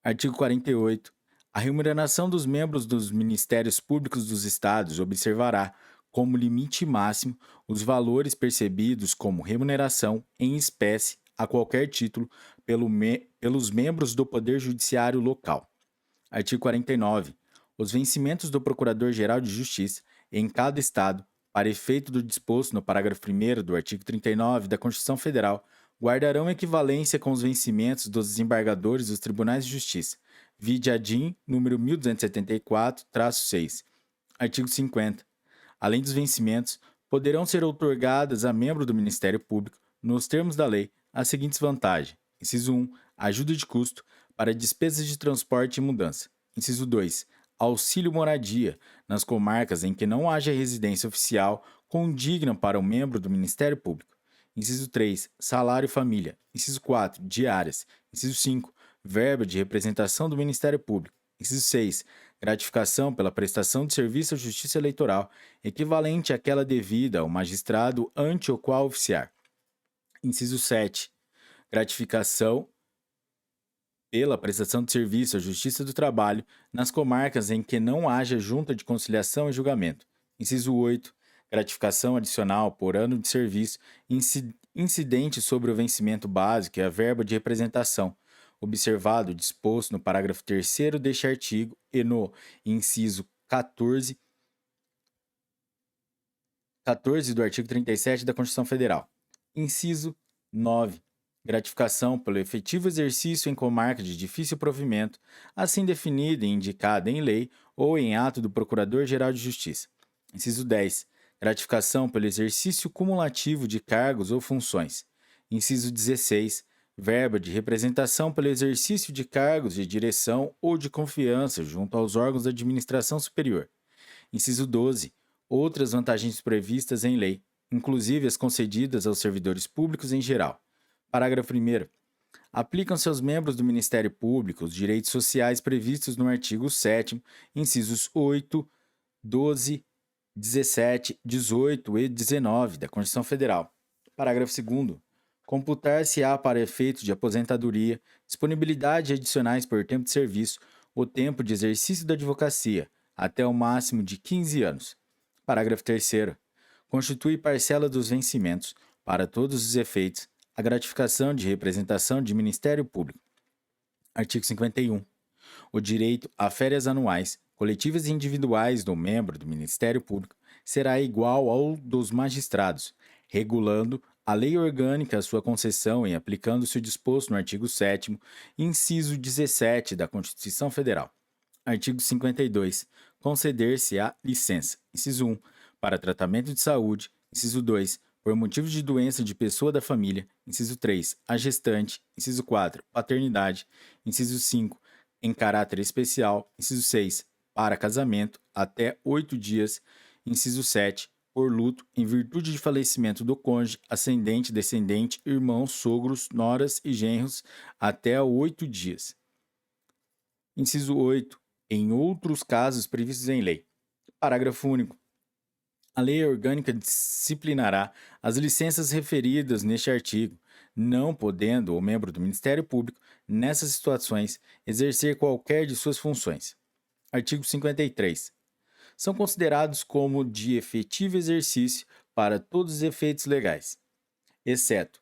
Artigo 48. A remuneração dos membros dos Ministérios Públicos dos Estados observará, como limite máximo, os valores percebidos como remuneração em espécie a qualquer título pelos membros do Poder Judiciário local. Artigo 49. Os vencimentos do Procurador-Geral de Justiça, em cada Estado, para efeito do disposto no parágrafo 1º do artigo 39 da Constituição Federal, guardarão equivalência com os vencimentos dos desembargadores dos Tribunais de Justiça, vide ADIM número 1274-6. Artigo 50. Além dos vencimentos, poderão ser outorgadas a membro do Ministério Público, nos termos da lei, as seguintes vantagens. Inciso 1. Ajuda de custo para despesas de transporte e mudança. Inciso 2. Auxílio moradia nas comarcas em que não haja residência oficial condigna para o membro do Ministério Público. Inciso 3. Salário família. Inciso 4. Diárias. Inciso 5. Verba de representação do Ministério Público. Inciso 6. Gratificação pela prestação de serviço à Justiça Eleitoral, equivalente àquela devida ao magistrado ante o qual oficiar. Inciso 7. Gratificação pela prestação de serviço à Justiça do Trabalho nas comarcas em que não haja junta de conciliação e julgamento. Inciso 8. Gratificação adicional por ano de serviço incidente sobre o vencimento básico e a verba de representação, observado o disposto no parágrafo 3º deste artigo e no inciso 14 do artigo 37 da Constituição Federal. Inciso 9. Gratificação pelo efetivo exercício em comarca de difícil provimento, assim definida e indicada em lei ou em ato do Procurador-Geral de Justiça. Inciso 10. Gratificação pelo exercício cumulativo de cargos ou funções. Inciso 16. Verba de representação pelo exercício de cargos de direção ou de confiança junto aos órgãos da administração superior. Inciso 12. Outras vantagens previstas em lei, inclusive as concedidas aos servidores públicos em geral. Parágrafo 1º. Aplicam-se aos membros do Ministério Público os direitos sociais previstos no artigo 7º, incisos 8, 12, 17, 18 e 19 da Constituição Federal. Parágrafo 2º. Computar-se-á para efeitos de aposentadoria, disponibilidade adicionais por tempo de serviço, o tempo de exercício da advocacia, até o máximo de 15 anos. Parágrafo 3º. Constitui parcela dos vencimentos, para todos os efeitos, a gratificação de representação de Ministério Público. Artigo 51. O direito a férias anuais, coletivas e individuais do membro do Ministério Público será igual ao dos magistrados, regulando a lei orgânica a sua concessão e aplicando-se o disposto no artigo 7º, inciso 17 da Constituição Federal. Artigo 52. Conceder-se-á licença. Inciso 1. Para tratamento de saúde. Inciso 2. Por motivos de doença de pessoa da família. Inciso 3. A gestante. Inciso 4. Paternidade. Inciso 5. Em caráter especial. Inciso 6. Para casamento, até 8 dias. Inciso 7. Por luto, em virtude de falecimento do cônjuge, ascendente, descendente, irmãos, sogros, noras e genros, até 8 dias. Inciso 8. Em outros casos previstos em lei. Parágrafo único. A lei orgânica disciplinará as licenças referidas neste artigo, não podendo o membro do Ministério Público, nessas situações, exercer qualquer de suas funções. Artigo 53. São considerados como de efetivo exercício para todos os efeitos legais, exceto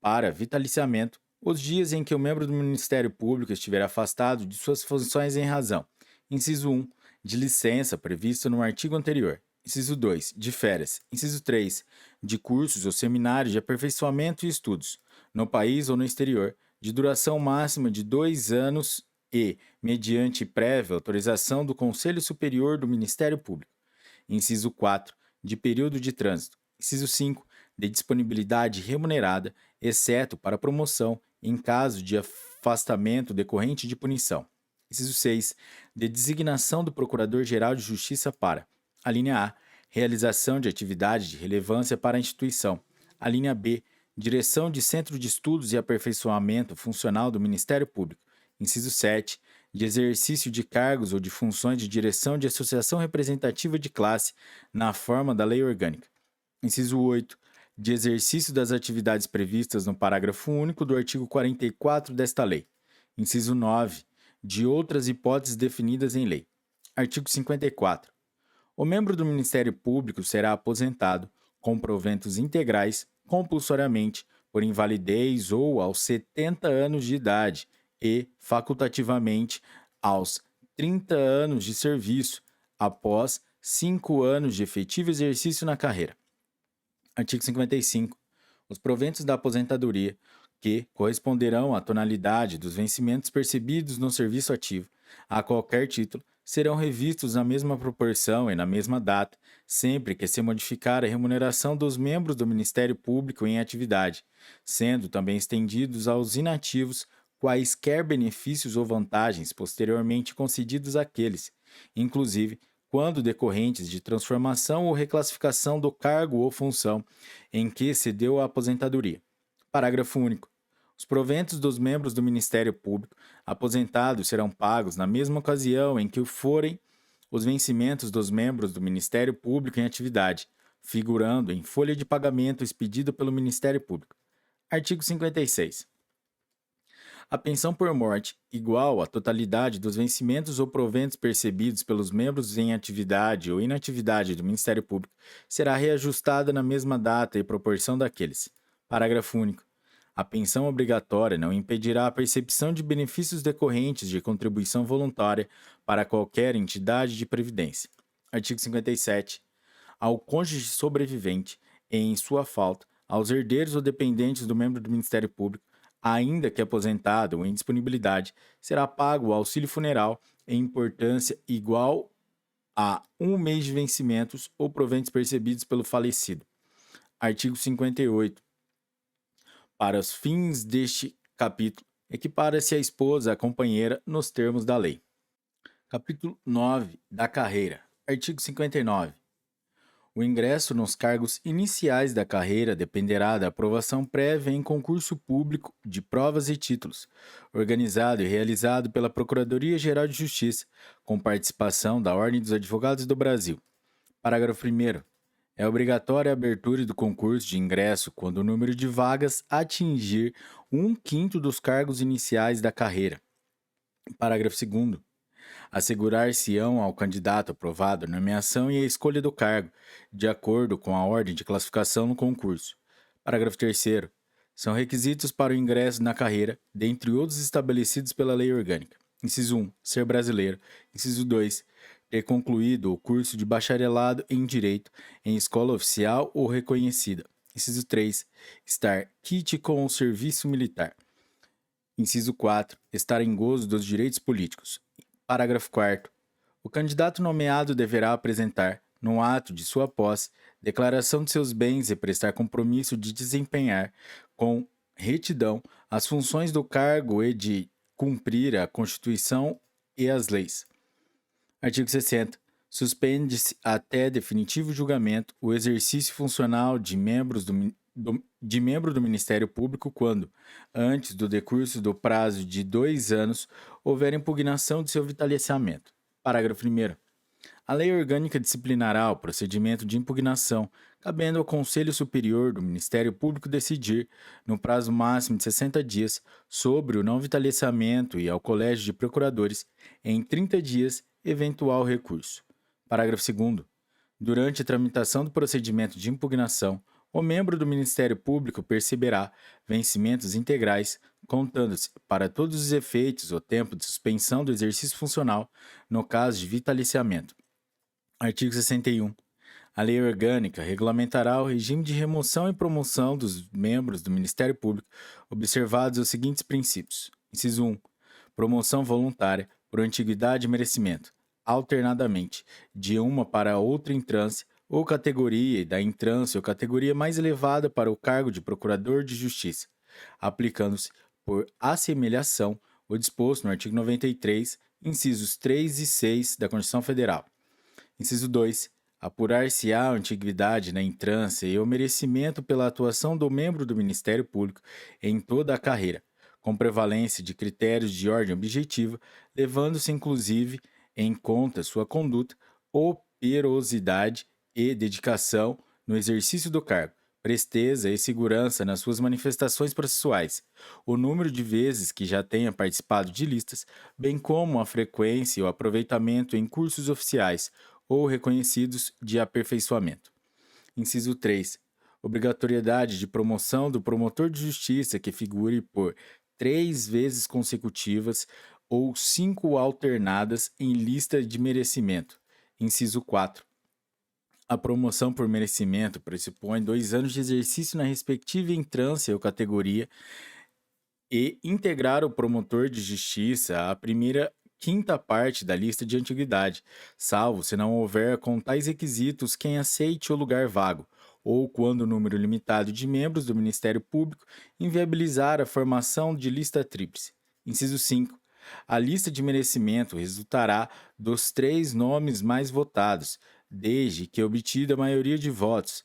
para vitaliciamento, os dias em que o membro do Ministério Público estiver afastado de suas funções em razão, inciso 1, de licença prevista no artigo anterior, inciso 2, de férias, inciso 3, de cursos ou seminários de aperfeiçoamento e estudos, no país ou no exterior, de duração máxima de 2 anos e, mediante prévia autorização do Conselho Superior do Ministério Público, inciso 4, de período de trânsito, inciso 5, de disponibilidade remunerada, exceto para promoção em caso de afastamento decorrente de punição. Inciso 6. De designação do Procurador-Geral de Justiça para: a linha A. Realização de atividade de relevância para a instituição. A linha B. Direção de Centro de Estudos e Aperfeiçoamento Funcional do Ministério Público. Inciso 7. De exercício de cargos ou de funções de direção de associação representativa de classe na forma da lei orgânica. Inciso 8. De exercício das atividades previstas no parágrafo único do artigo 44 desta lei. Inciso 9. De outras hipóteses definidas em lei. Artigo 54. O membro do Ministério Público será aposentado com proventos integrais, compulsoriamente, por invalidez ou aos 70 anos de idade e, facultativamente, aos 30 anos de serviço, após 5 anos de efetivo exercício na carreira. Artigo 55. Os proventos da aposentadoria, que corresponderão à tonalidade dos vencimentos percebidos no serviço ativo, a qualquer título, serão revistos na mesma proporção e na mesma data, sempre que se modificar a remuneração dos membros do Ministério Público em atividade, sendo também estendidos aos inativos quaisquer benefícios ou vantagens posteriormente concedidos àqueles, inclusive quando decorrentes de transformação ou reclassificação do cargo ou função em que se deu a aposentadoria. Parágrafo único. Os proventos dos membros do Ministério Público aposentados serão pagos na mesma ocasião em que forem os vencimentos dos membros do Ministério Público em atividade, figurando em folha de pagamento expedida pelo Ministério Público. Artigo 56. A pensão por morte, igual à totalidade dos vencimentos ou proventos percebidos pelos membros em atividade ou inatividade do Ministério Público, será reajustada na mesma data e proporção daqueles. Parágrafo único. A pensão obrigatória não impedirá a percepção de benefícios decorrentes de contribuição voluntária para qualquer entidade de previdência. Artigo 57. Ao cônjuge sobrevivente, e, em sua falta, aos herdeiros ou dependentes do membro do Ministério Público, ainda que aposentado ou em disponibilidade, será pago o auxílio funeral em importância igual a 1 mês de vencimentos ou proventos percebidos pelo falecido. Artigo 58. Para os fins deste capítulo, equipara-se a esposa à companheira nos termos da lei. Capítulo 9 da carreira. Artigo 59. O ingresso nos cargos iniciais da carreira dependerá da aprovação prévia em concurso público de provas e títulos, organizado e realizado pela Procuradoria-Geral de Justiça, com participação da Ordem dos Advogados do Brasil. Parágrafo 1º. É obrigatória a abertura do concurso de ingresso quando o número de vagas atingir 1/5 dos cargos iniciais da carreira. Parágrafo 2º. Assegurar-se-ão ao candidato aprovado a nomeação e a escolha do cargo, de acordo com a ordem de classificação no concurso. Parágrafo 3º. São requisitos para o ingresso na carreira, dentre outros estabelecidos pela Lei Orgânica. Inciso 1. Ser brasileiro. Inciso 2. Ter concluído o curso de bacharelado em Direito em escola oficial ou reconhecida. Inciso 3. Estar quite com o serviço militar. Inciso 4. Estar em gozo dos direitos políticos. Parágrafo 4º. O candidato nomeado deverá apresentar, no ato de sua posse, declaração de seus bens e prestar compromisso de desempenhar, com retidão, as funções do cargo e de cumprir a Constituição e as leis. Artigo 60. Suspende-se até definitivo julgamento o exercício funcional de membro do Ministério Público quando, antes do decurso do prazo de 2 anos, houver impugnação de seu vitaliciamento. Parágrafo 1º. A Lei Orgânica disciplinará o procedimento de impugnação, cabendo ao Conselho Superior do Ministério Público decidir, no prazo máximo de 60 dias, sobre o não vitaliciamento e ao Colégio de Procuradores, em 30 dias, eventual recurso. Parágrafo 2º. Durante a tramitação do procedimento de impugnação, o membro do Ministério Público perceberá vencimentos integrais, contando-se, para todos os efeitos, o tempo de suspensão do exercício funcional, no caso de vitaliciamento. Artigo 61. A Lei Orgânica regulamentará o regime de remoção e promoção dos membros do Ministério Público, observados os seguintes princípios. Inciso 1. Promoção voluntária, por antiguidade e merecimento, alternadamente, de uma para outra entrância, ou categoria e da entrância ou categoria mais elevada para o cargo de Procurador de Justiça, aplicando-se, por assemelhação, o disposto no artigo 93, incisos 3 e 6 da Constituição Federal. Inciso 2. Apurar-se-á a antiguidade na entrância e o merecimento pela atuação do membro do Ministério Público em toda a carreira, com prevalência de critérios de ordem objetiva, levando-se inclusive em conta sua conduta, operosidade e dedicação no exercício do cargo, presteza e segurança nas suas manifestações processuais, o número de vezes que já tenha participado de listas, bem como a frequência e o aproveitamento em cursos oficiais ou reconhecidos de aperfeiçoamento. Inciso 3. Obrigatoriedade de promoção do promotor de justiça que figure por 3 vezes consecutivas ou 5 alternadas em lista de merecimento. Inciso 4. A promoção por merecimento pressupõe 2 anos de exercício na respectiva entrância ou categoria e integrar o promotor de justiça à primeira quinta parte da lista de antiguidade, salvo se não houver com tais requisitos quem aceite o lugar vago, ou quando o número limitado de membros do Ministério Público inviabilizar a formação de lista tríplice. Inciso 5. A lista de merecimento resultará dos 3 nomes mais votados, desde que obtida a maioria de votos,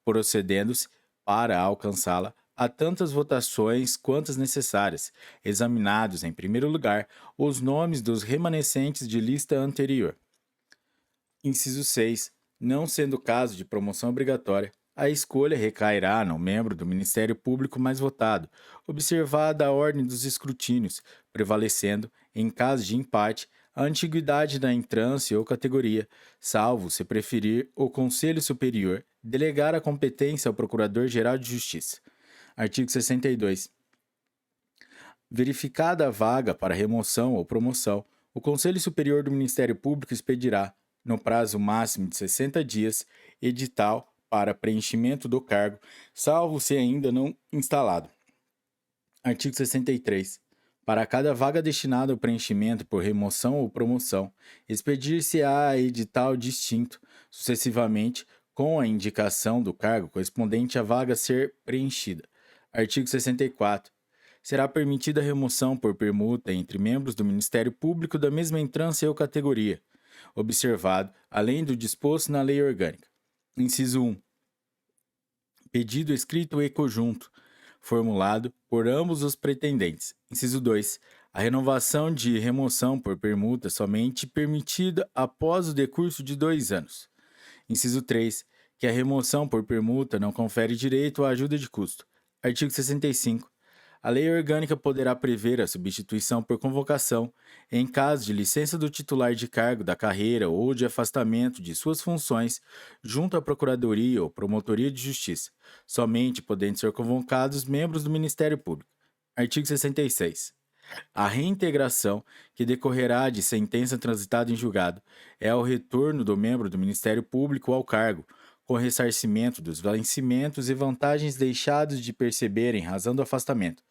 procedendo-se, para alcançá-la, a tantas votações quantas necessárias, examinados, em primeiro lugar, os nomes dos remanescentes de lista anterior. Inciso 6. Não sendo caso de promoção obrigatória, a escolha recairá no membro do Ministério Público mais votado, observada a ordem dos escrutínios, prevalecendo, em caso de empate, a antiguidade da entrância ou categoria, salvo, se preferir, o Conselho Superior delegar a competência ao Procurador-Geral de Justiça. Artigo 62. Verificada a vaga para remoção ou promoção, o Conselho Superior do Ministério Público expedirá, no prazo máximo de 60 dias, edital para preenchimento do cargo, salvo se ainda não instalado. Artigo 63. Para cada vaga destinada ao preenchimento por remoção ou promoção, expedir-se-á edital distinto, sucessivamente, com a indicação do cargo correspondente à vaga a ser preenchida. Artigo 64. Será permitida a remoção por permuta entre membros do Ministério Público da mesma entrância ou categoria, observado, além do disposto na Lei Orgânica. Inciso 1. Pedido escrito e conjunto, formulado por ambos os pretendentes. Inciso 2. A renovação de remoção por permuta somente permitida após o decurso de 2 anos. Inciso 3. Que a remoção por permuta não confere direito à ajuda de custo. Artigo 65. A lei orgânica poderá prever a substituição por convocação, em caso de licença do titular de cargo da carreira ou de afastamento de suas funções junto à Procuradoria ou Promotoria de Justiça, somente podendo ser convocados membros do Ministério Público. Artigo 66. A reintegração, que decorrerá de sentença transitada em julgado, é o retorno do membro do Ministério Público ao cargo, com ressarcimento dos vencimentos e vantagens deixados de perceber em razão do afastamento,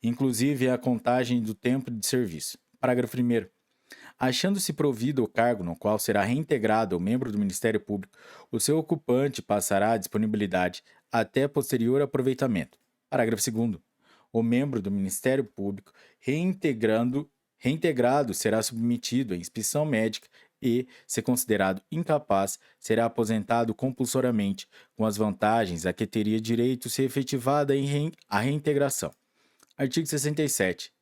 inclusive a contagem do tempo de serviço. Parágrafo 1º. Achando-se provido o cargo no qual será reintegrado o membro do Ministério Público, o seu ocupante passará à disponibilidade até posterior aproveitamento. Parágrafo 2º. O membro do Ministério Público reintegrado será submetido à inspeção médica e, se considerado incapaz, será aposentado compulsoriamente, com as vantagens a que teria direito se efetivada a reintegração. Artigo 67.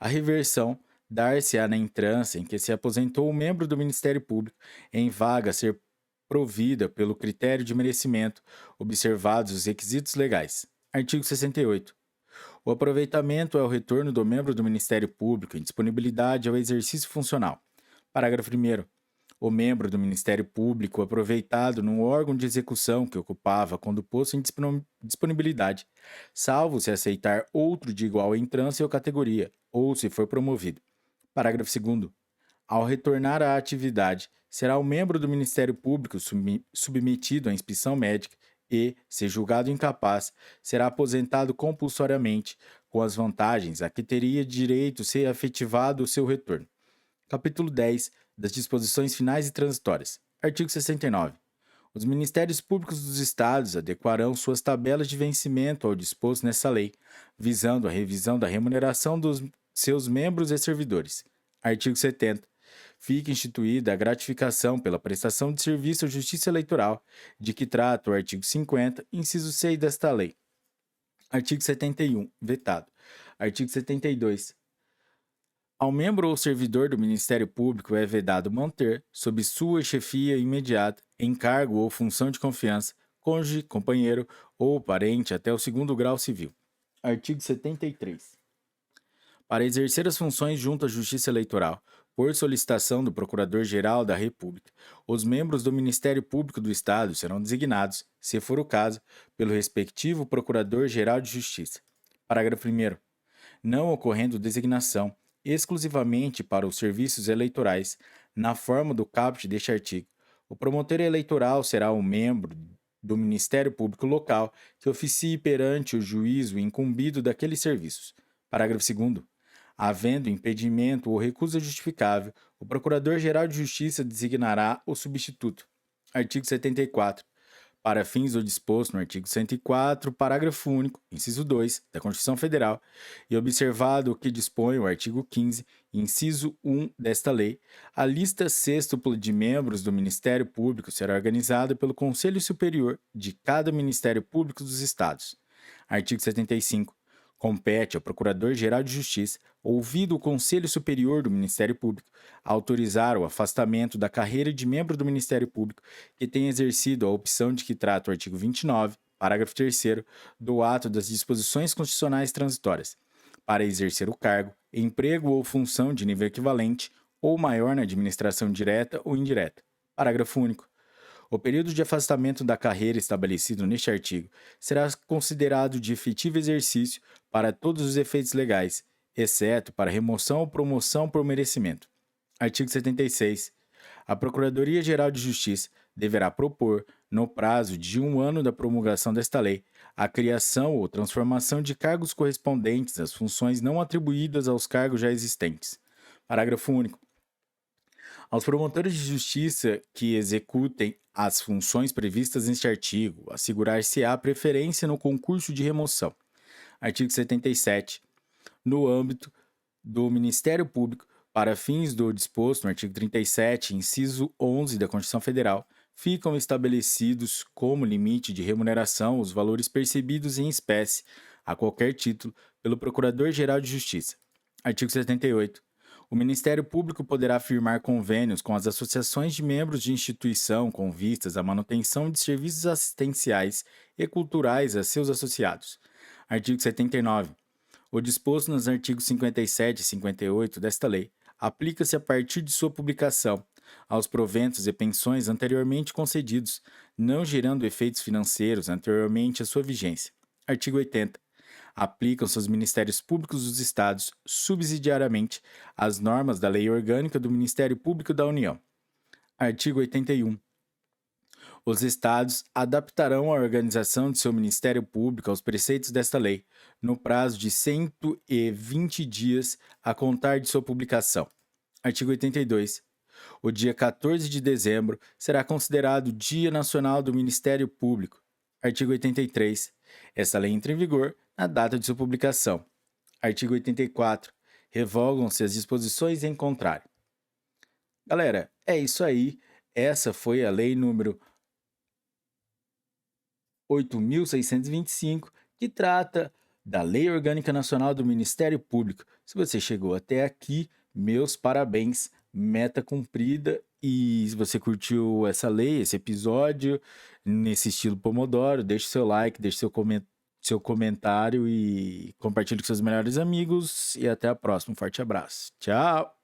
A reversão dar-se-á na entrância em que se aposentou o membro do Ministério Público em vaga a ser provida pelo critério de merecimento, observados os requisitos legais. Artigo 68. O aproveitamento é o retorno do membro do Ministério Público em disponibilidade ao exercício funcional. Parágrafo 1º. O membro do Ministério Público aproveitado num órgão de execução que ocupava quando posto em disponibilidade, salvo se aceitar outro de igual entrância ou categoria, ou se for promovido. Parágrafo 2º. Ao retornar à atividade, será o membro do Ministério Público submetido à inspeção médica e, se julgado incapaz, será aposentado compulsoriamente, com as vantagens a que teria direito se efetivado o seu retorno. Capítulo 10 das disposições finais e transitórias. Artigo 69. Os Ministérios Públicos dos Estados adequarão suas tabelas de vencimento ao disposto nessa lei, visando a revisão da remuneração dos seus membros e servidores. Artigo 70. Fica instituída a gratificação pela prestação de serviço à Justiça Eleitoral, de que trata o artigo 50, inciso 6 desta lei. Artigo 71. Vetado. Artigo 72. Ao membro ou servidor do Ministério Público é vedado manter, sob sua chefia imediata, encargo ou função de confiança, cônjuge, companheiro ou parente até o 2º grau civil. Artigo 73. Para exercer as funções junto à Justiça Eleitoral, por solicitação do Procurador-Geral da República, os membros do Ministério Público do Estado serão designados, se for o caso, pelo respectivo Procurador-Geral de Justiça. Parágrafo 1º. Não ocorrendo designação exclusivamente para os serviços eleitorais, na forma do caput deste artigo, o promotor eleitoral será um membro do Ministério Público local que oficie perante o juízo incumbido daqueles serviços. Parágrafo 2º. Havendo impedimento ou recusa justificável, o Procurador-Geral de Justiça designará o substituto. Artigo 74. Para fins do disposto no artigo 104, parágrafo único, inciso 2, da Constituição Federal, e observado o que dispõe o artigo 15, inciso 1 desta lei, a lista sextupla de membros do Ministério Público será organizada pelo Conselho Superior de cada Ministério Público dos Estados. Artigo 75. Compete ao Procurador-Geral de Justiça, ouvido o Conselho Superior do Ministério Público, autorizar o afastamento da carreira de membro do Ministério Público que tenha exercido a opção de que trata o artigo 29, parágrafo 3º, do ato das disposições constitucionais transitórias, para exercer o cargo, emprego ou função de nível equivalente ou maior na administração direta ou indireta. Parágrafo único. O período de afastamento da carreira estabelecido neste artigo será considerado de efetivo exercício para todos os efeitos legais, exceto para remoção ou promoção por merecimento. Artigo 76. A Procuradoria-Geral de Justiça deverá propor, no prazo de 1 ano da promulgação desta lei, a criação ou transformação de cargos correspondentes às funções não atribuídas aos cargos já existentes. Parágrafo único. Aos promotores de justiça que executem as funções previstas neste artigo, assegurar-se-á preferência no concurso de remoção. Artigo 77. No âmbito do Ministério Público, para fins do disposto no artigo 37, inciso 11 da Constituição Federal, ficam estabelecidos como limite de remuneração os valores percebidos em espécie, a qualquer título, pelo Procurador-Geral de Justiça. Artigo 78. O Ministério Público poderá firmar convênios com as associações de membros de instituição com vistas à manutenção de serviços assistenciais e culturais a seus associados. Artigo 79. O disposto nos artigos 57 e 58 desta lei aplica-se a partir de sua publicação aos proventos e pensões anteriormente concedidos, não gerando efeitos financeiros anteriormente à sua vigência. Artigo 80. Aplicam-se aos Ministérios Públicos dos Estados, subsidiariamente, as normas da Lei Orgânica do Ministério Público da União. Artigo 81. Os Estados adaptarão a organização de seu Ministério Público aos preceitos desta lei, no prazo de 120 dias a contar de sua publicação. Artigo 82. O dia 14 de dezembro será considerado Dia Nacional do Ministério Público. Artigo 83. Esta lei entra em vigor na data de sua publicação. Artigo 84. Revogam-se as disposições em contrário. Galera, é isso aí. Essa foi a lei número 8.625, que trata da Lei Orgânica Nacional do Ministério Público. Se você chegou até aqui, meus parabéns, meta cumprida. E se você curtiu essa lei, esse episódio, nesse estilo Pomodoro, deixe seu like, deixe seu comentário e compartilhe com seus melhores amigos. E até a próxima. Um forte abraço. Tchau!